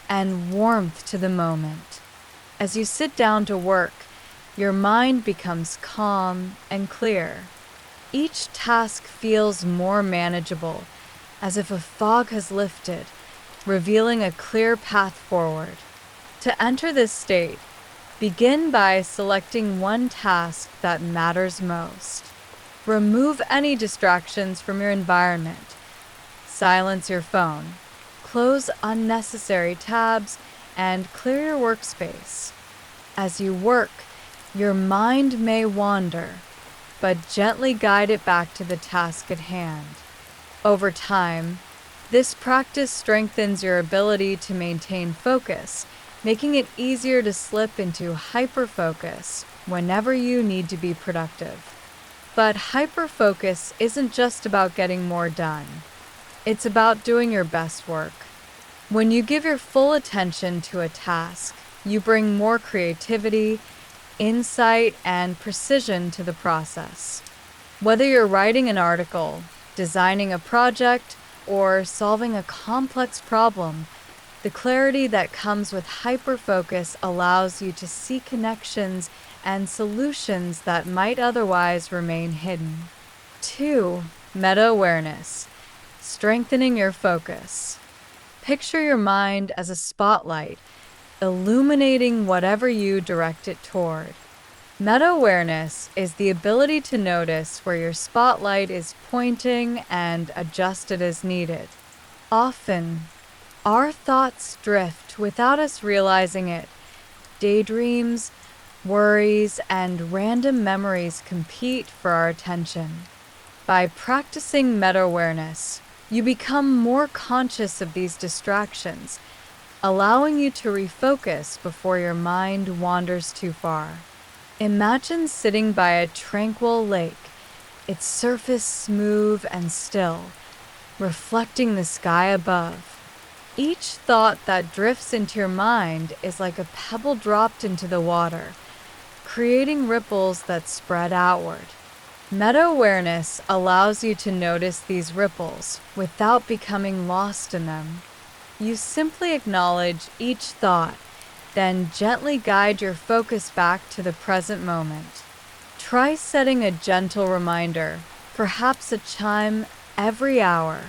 and warmth to the moment. As you sit down to work, your mind becomes calm and clear. Each task feels more manageable, as if a fog has lifted, revealing a clear path forward. To enter this state, begin by selecting one task that matters most. Remove any distractions from your environment. Silence your phone. Close unnecessary tabs and clear your workspace. As you work, your mind may wander, but gently guide it back to the task at hand. Over time, this practice strengthens your ability to maintain focus, making it easier to slip into hyperfocus whenever you need to be productive. But hyperfocus isn't just about getting more done. It's about doing your best work. When you give your full attention to a task, you bring more creativity, insight, and precision to the process. Whether you're writing an article, designing a project, or solving a complex problem, the clarity that comes with hyperfocus allows you to see connections and solutions that might otherwise remain hidden. 2. Meta-awareness, strengthening your focus. Picture your mind as a spotlight, illuminating whatever you direct it toward. Meta-awareness is the ability to notice where your spotlight is pointing and adjust it as needed. Often, our thoughts drift without us realizing it. Daydreams, worries, and random memories compete for our attention. By practicing meta-awareness, you become more conscious of these distractions, allowing you to refocus before your mind wanders too far. Imagine sitting by a tranquil lake, its surface smooth and still, reflecting the sky above. Each thought that drifts into your mind is like a pebble dropped into the water, creating ripples that spread outward. Meta-awareness allows you to notice these ripples without becoming lost in them. You simply acknowledge each thought, then gently guide your focus back to the present moment. Try setting a gentle reminder, perhaps a chime every hour,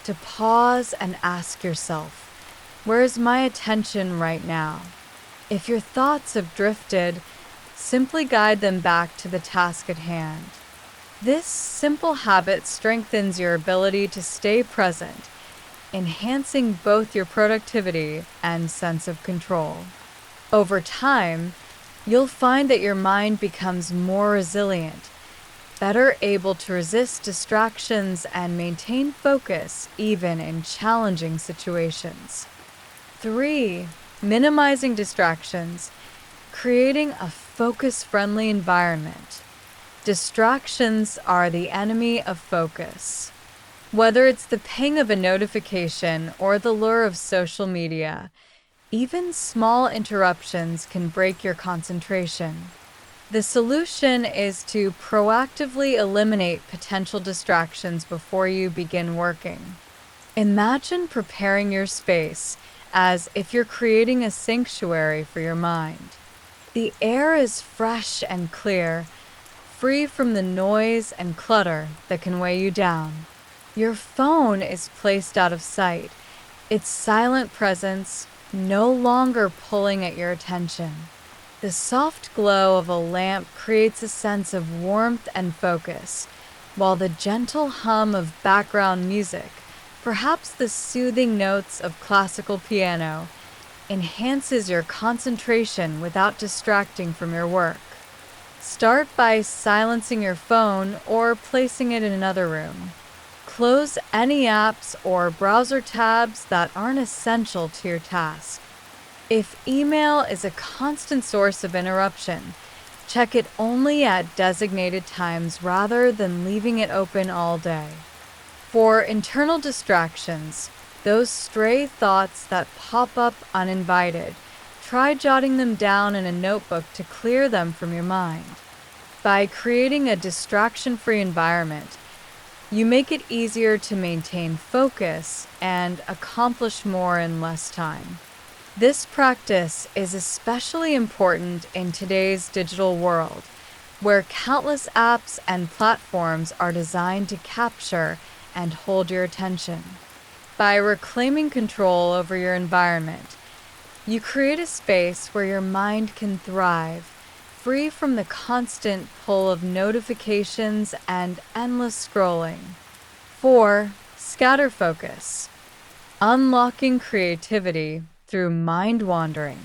to pause and ask yourself, where is my attention right now? If your thoughts have drifted, simply guide them back to the task at hand. This simple habit strengthens your ability to stay present, enhancing both your productivity and sense of control. Over time, you'll find that your mind becomes more resilient, better able to resist distractions and maintain focus even in challenging situations. 3. Minimizing distractions, creating a focus-friendly environment. Distractions are the enemy of focus. Whether it's the ping of a notification or the lure of social media, even small interruptions can break your concentration. The solution is to proactively eliminate potential distractions before you begin working. Imagine preparing your space as if you're creating a sanctuary for your mind. The air is fresh and clear, free from the noise and clutter that can weigh you down. Your phone is placed out of sight, its silent presence no longer pulling at your attention. The soft glow of a lamp creates a sense of warmth and focus, while the gentle hum of background music, perhaps the soothing notes of classical piano, enhances your concentration without distracting from your work. Start by silencing your phone or placing it in another room. Close any apps or browser tabs that aren't essential to your task. If email is a constant source of interruption, check it only at designated times rather than leaving it open all day. For internal distractions, those stray thoughts that pop up uninvited, try jotting them down in a notebook to clear them from your mind. By creating a distraction-free environment, you make it easier to maintain focus and accomplish more in less time. This practice is especially important in today's digital world, where countless apps and platforms are designed to capture and hold your attention. By reclaiming control over your environment, you create a space where your mind can thrive, free from the constant pull of notifications and endless scrolling. 4. Scatter focus, unlocking creativity through mind wandering.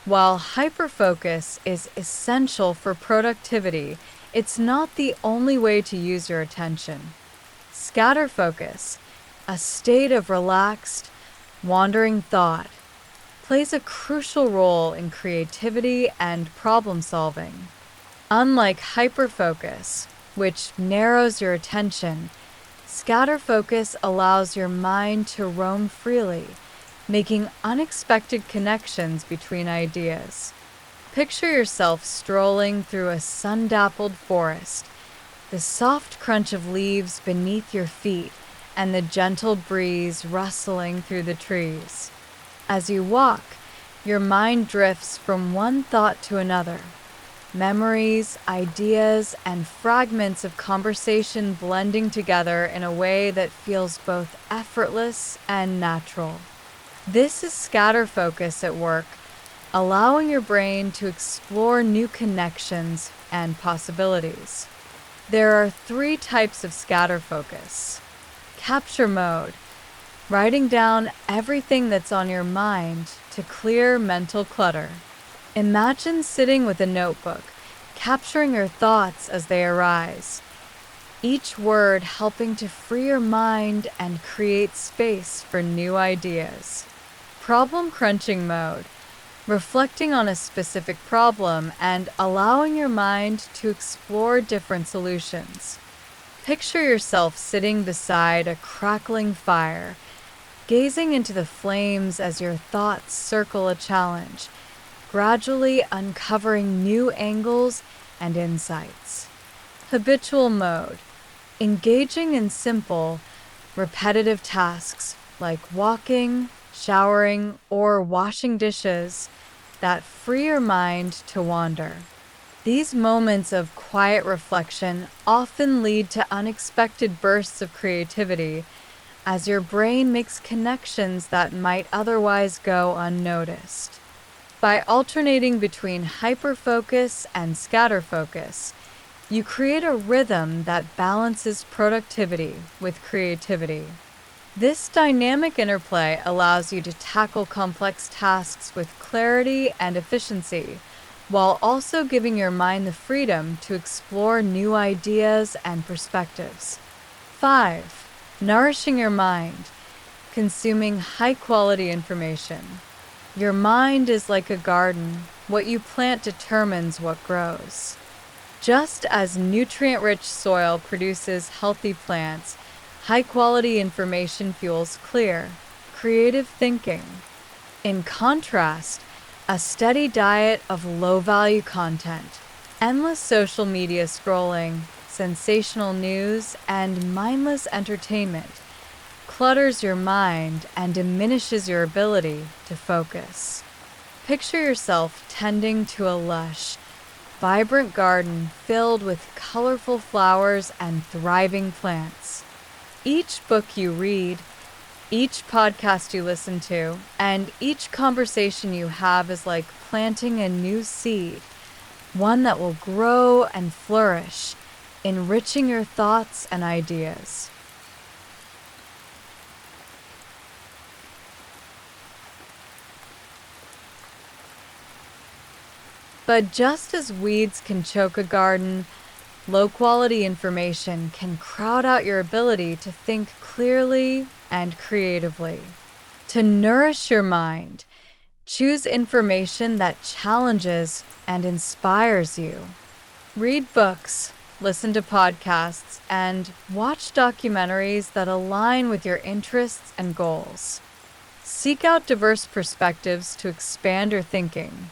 While hyperfocus is essential for productivity, it's not the only way to use your attention. Scatter focus, a state of relaxed, wandering thought, plays a crucial role in creativity and problem solving. Unlike hyperfocus, which narrows your attention, scatter focus allows your mind to roam freely, making unexpected connections between ideas. Picture yourself strolling through a sun-dappled forest, the soft crunch of leaves beneath your feet and the gentle breeze rustling through the trees. As you walk, your mind drifts from one thought to another, memories, ideas, and fragments of conversation blending together in a way that feels both effortless and natural. This is scatter focus at work, allowing your brain to explore new connections and possibilities. There are 3 types of scatter focus. Capture mode, writing down everything that's on your mind to clear mental clutter. Imagine sitting with a notebook, capturing your thoughts as they arise, each word helping to free your mind and create space for new ideas. Problem crunching mode, reflecting on a specific problem and allowing your mind to explore different solutions. Picture yourself sitting beside a crackling fire, gazing into the flames as your thoughts circle a challenge, gradually uncovering new angles and insights. Habitual mode, engaging in simple, repetitive tasks like walking, showering, or washing dishes that free your mind to wander. These moments of quiet reflection often lead to unexpected bursts of creativity as your brain makes connections that might otherwise go unnoticed. By alternating between hyperfocus and scatterfocus, you create a rhythm that balances productivity with creativity. This dynamic interplay allows you to tackle complex tasks with clarity and efficiency, while also giving your mind the freedom to explore new ideas and perspectives. 5. Nourishing your mind, consuming high-quality information. Your mind is like a garden. What you plant determines what grows. Just as nutrient-rich soil produces healthy plants, high-quality information fuels clear, creative thinking. In contrast, a steady diet of low-value content, endless social media scrolling, sensational news, and mindless entertainment clutters your mind and diminishes your ability to focus. Picture yourself tending to a lush, vibrant garden filled with colorful flowers and thriving plants. Each book you read, each podcast you listen to, and each conversation you have is like planting a new seed, one that will grow and flourish, enriching your thoughts and ideas. But just as weeds can choke a garden, low-quality information can crowd out your ability to think clearly and creatively. To nourish your mind, choose information that challenges and inspires you. Read books, listen to podcasts, and watch documentaries that align with your interests and goals. Seek out diverse perspectives to expand your thinking.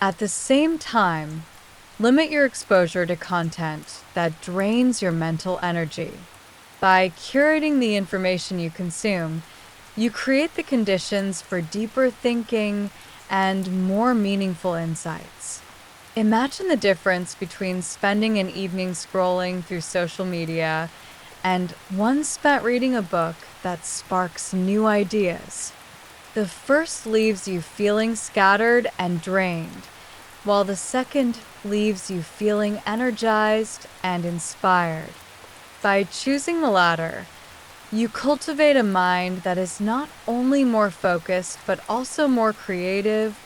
At the same time, limit your exposure to content that drains your mental energy. By curating the information you consume, you create the conditions for deeper thinking and more meaningful insights. Imagine the difference between spending an evening scrolling through social media and one spent reading a book that sparks new ideas. The first leaves you feeling scattered and drained, while the second leaves you feeling energized and inspired. By choosing the latter, you cultivate a mind that is not only more focused, but also more creative,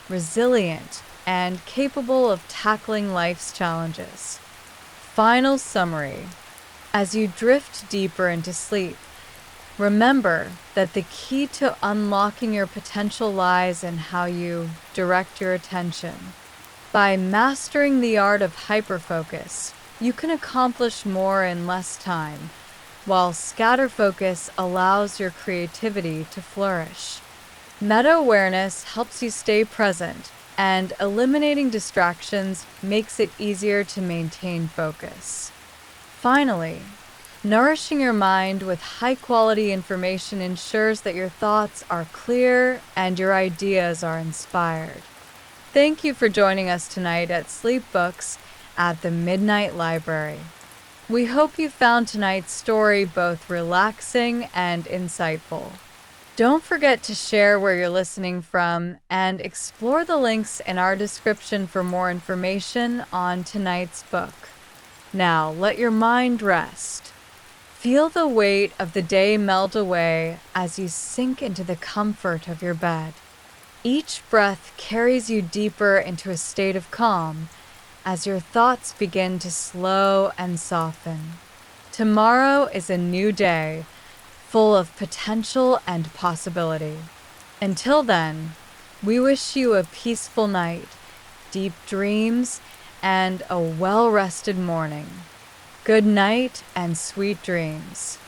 resilient, and capable of tackling life's challenges. Final summary. As you drift deeper into sleep, remember that the key to unlocking your potential lies in how you direct your attention. By mastering the art of hyperfocus, you can accomplish more in less time, while scatterfocus allows your creativity to flourish. Meta-awareness helps you stay present, and eliminating distractions makes it easier to maintain focus. Finally, nourishing your mind with high-quality information ensures that your thoughts are clear and your ideas are inspired. Thank you for joining us tonight at Sleep Books at the Midnight Library. We hope you found tonight's story both relaxing and insightful. Don't forget to share where you're listening from and explore the links in our description for more information on tonight's book. Now, let your mind rest. Feel the weight of the day melt away as you sink into the comfort of your bed. Each breath carries you deeper into a state of calm as your thoughts begin to slow and soften. Tomorrow is a new day, full of potential and possibility. Until then, we wish you a peaceful night, deep dreams, and a well-rested morning. Good night and sweet dreams.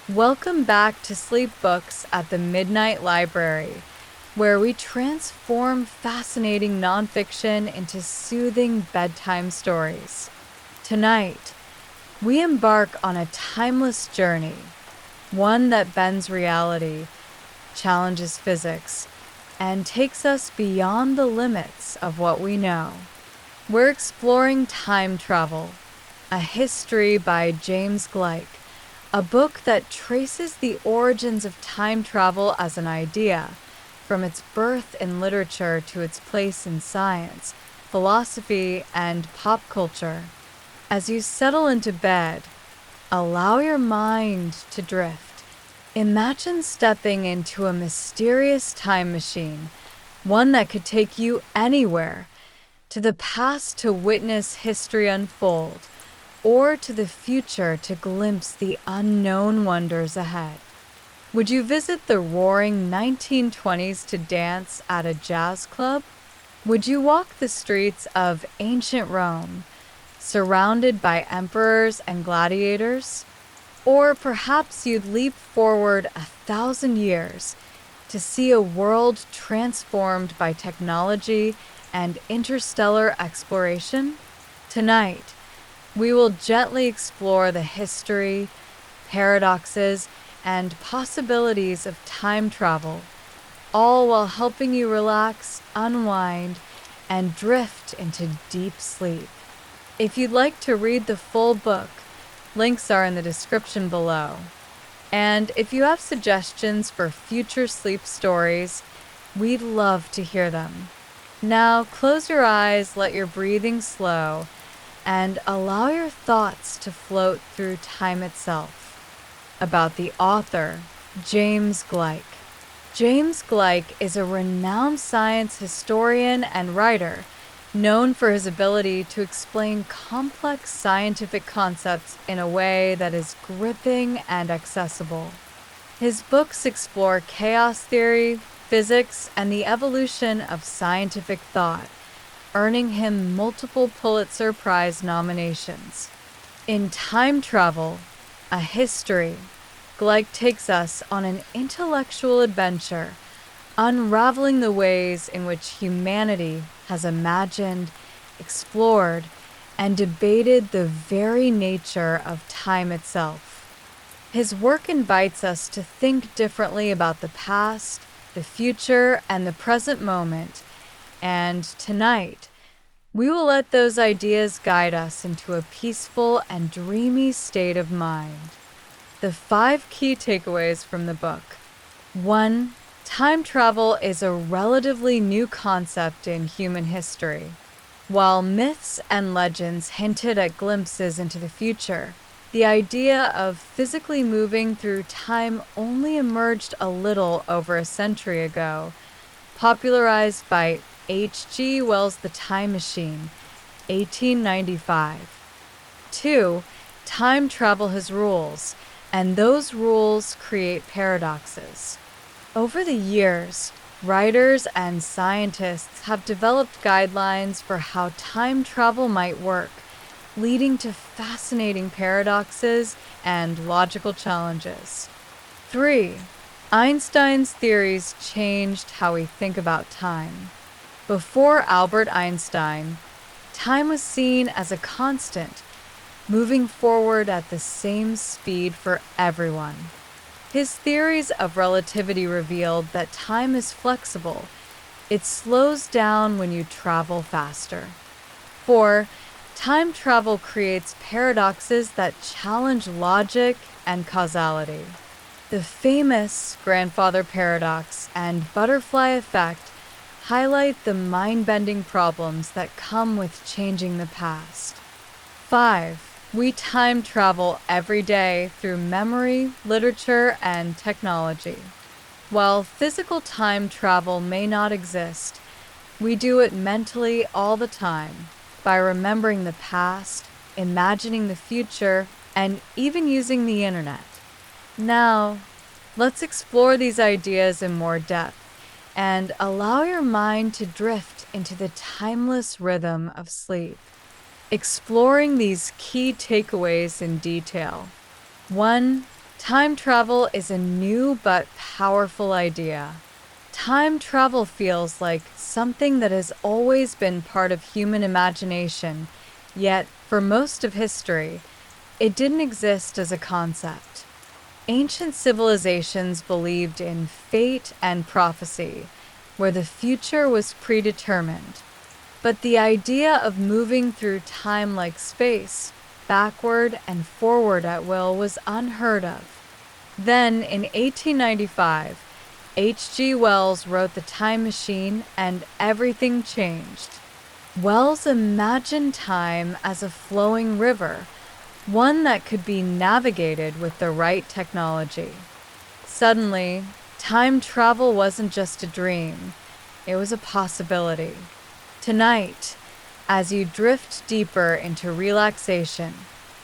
Welcome back to Sleep Books at the Midnight Library, where we transform fascinating nonfiction into soothing bedtime stories. Tonight, we embark on a timeless journey, one that bends reality, challenges physics, and takes us beyond the limits of what we know. We're exploring Time Travel, a history by James Gleick, a book that traces the origins of time travel as an idea, from its birth in literature to its place in science, philosophy, and pop culture. As you settle into bed, allow your mind to drift. Imagine stepping into a mysterious time machine, one that could take you anywhere, to the past to witness history unfold, or to the future to glimpse the unknown wonders ahead. Would you visit the roaring 1920s to dance at a jazz club? Would you walk the streets of ancient Rome, surrounded by emperors and gladiators? Or perhaps you'd leap forward 1,000 years to see a world transformed by technology and interstellar exploration? Tonight, we will gently explore the history, paradoxes, and possibilities of time travel, all while helping you relax, unwind, and drift into deep sleep. If you'd like to read the full book, links are in the description below. And if you have suggestions for future sleep stories, we'd love to hear them. Now close your eyes, let your breathing slow, and allow your thoughts to float through time itself. About the author, James Gleick. James Gleick is a renowned science historian and writer, known for his ability to explain complex scientific concepts in a way that is gripping and accessible. His books explore chaos theory, physics, and the evolution of scientific thought, earning him multiple Pulitzer Prize nominations. In Time Travel, a History, Gleick takes us on an intellectual adventure, unraveling the ways in which humanity has imagined, explored, and debated the very nature of time itself. His work invites us to think differently about the past, the future, and the present moment, and tonight, we will let those ideas guide us into a peaceful and dreamy state of mind. The 5 key takeaways from the book. 1. Time travel is a relatively new concept in human history. While myths and legends hinted at glimpses into the future, the idea of physically moving through time only emerged a little over a century ago, popularized by H.G. Wells' The Time Machine, 1895. 2. Time travel has rules, and those rules create paradoxes. Over the years, writers and scientists have developed guidelines for how time travel might work, leading to fascinating paradoxes and logical challenges. 3. Einstein's theories changed how we think about time. Before Albert Einstein, time was seen as a constant, moving forward at the same speed for everyone. His theories of relativity revealed that time is flexible. It slows down when you travel faster. 4. Time travel creates paradoxes that challenge logic and causality. The famous grandfather paradox and butterfly effect highlight the mind-bending problems that come with changing the past. 5. We time travel every day through memory, literature, and technology. While physical time travel may not exist, we do it mentally all the time by remembering the past, imagining the future, and even using the internet. Now, let's explore these ideas in more depth and allow your mind to drift into the timeless rhythm of sleep. Exploring these key takeaways in detail. 1. Time travel is a new but powerful idea. Time travel feels like something that has always been part of human imagination, yet, for most of history, it didn't exist as a concept. Ancient civilizations believed in fate and prophecy, where the future was predetermined. But the idea of moving through time like space, backward and forward at will, was unheard of. Then, in 1895, H.G. Wells wrote The Time Machine, and everything changed. Wells imagined time as a flowing river, one that could be navigated with the right technology. Suddenly, time travel wasn't just a dream, it was a possibility. Tonight, as you drift deeper into relaxation,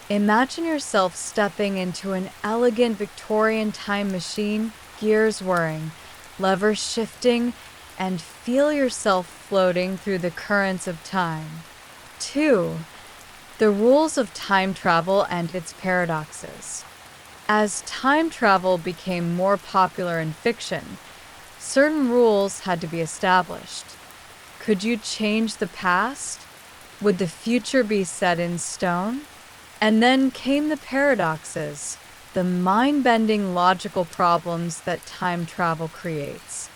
imagine yourself stepping into an elegant Victorian time machine, gears whirring, levers shifting, and feel yourself floating through the currents of time. 2. The rules of time travel and its paradoxes. As time travel became more popular in fiction, certain rules had to be established. Could you change the past? Would the future be set in stone? And then came the paradoxes, the mind-bending logical problems that time travel creates.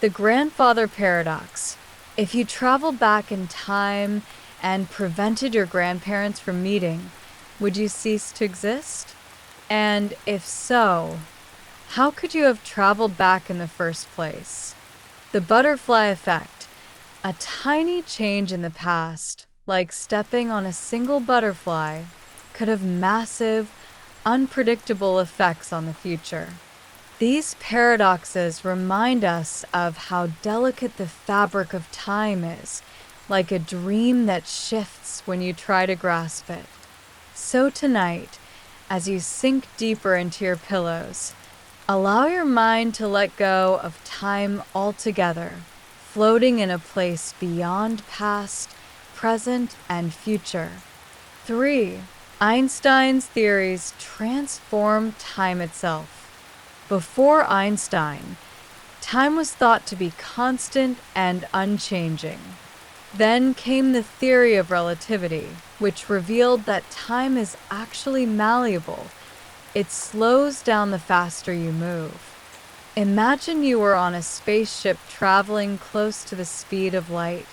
The grandfather paradox. If you traveled back in time and prevented your grandparents from meeting, would you cease to exist? And if so, how could you have traveled back in the first place? The butterfly effect. A tiny change in the past, like stepping on a single butterfly, could have massive, unpredictable effects on the future. These paradoxes remind us of how delicate the fabric of time is, like a dream that shifts when you try to grasp it. So tonight, as you sink deeper into your pillows, allow your mind to let go of time altogether, floating in a place beyond past, present, and future. 3. Einstein's theories transform time itself. Before Einstein, time was thought to be constant and unchanging. Then came the theory of relativity, which revealed that time is actually malleable. It slows down the faster you move. Imagine you were on a spaceship traveling close to the speed of light.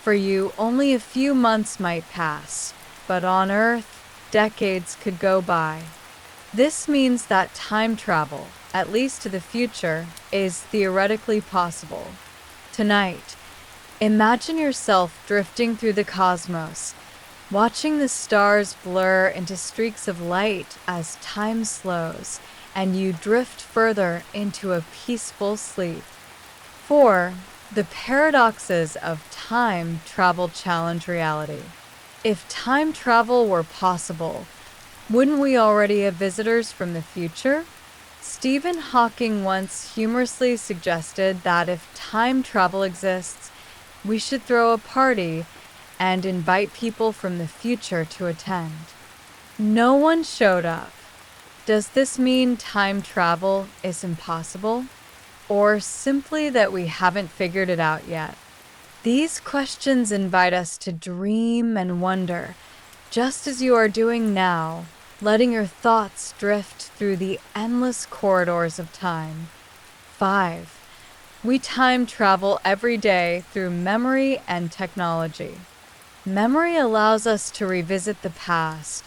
For you, only a few months might pass, but on Earth, decades could go by. This means that time travel, at least to the future, is theoretically possible. Tonight, imagine yourself drifting through the cosmos, watching the stars blur into streaks of light as time slows, and you drift further into a peaceful sleep. 4. The paradoxes of time travel challenge reality. If time travel were possible, wouldn't we already have visitors from the future? Stephen Hawking once humorously suggested that if time travel exists, we should throw a party and invite people from the future to attend. No one showed up. Does this mean time travel is impossible? Or simply that we haven't figured it out yet? These questions invite us to dream and wonder, just as you are doing now, letting your thoughts drift through the endless corridors of time. 5. We time travel every day through memory and technology. Memory allows us to revisit the past,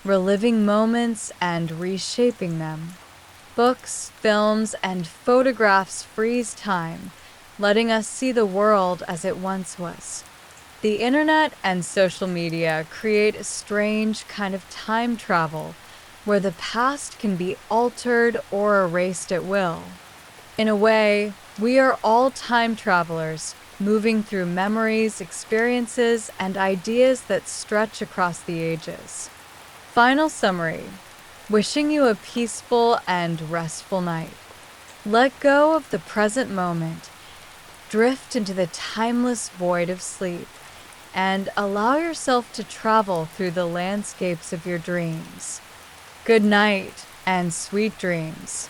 reliving moments and reshaping them. Books, films, and photographs freeze time, letting us see the world as it once was. The internet and social media create a strange kind of time travel where the past can be altered or erased at will. In a way, we are all time travelers, moving through memories, experiences, and ideas that stretch across the ages. Final summary. Wishing you a peaceful and restful night. Let go of the present moment, drift into the timeless void of sleep, and allow yourself to travel through the landscapes of your dreams. Good night, and sweet dreams.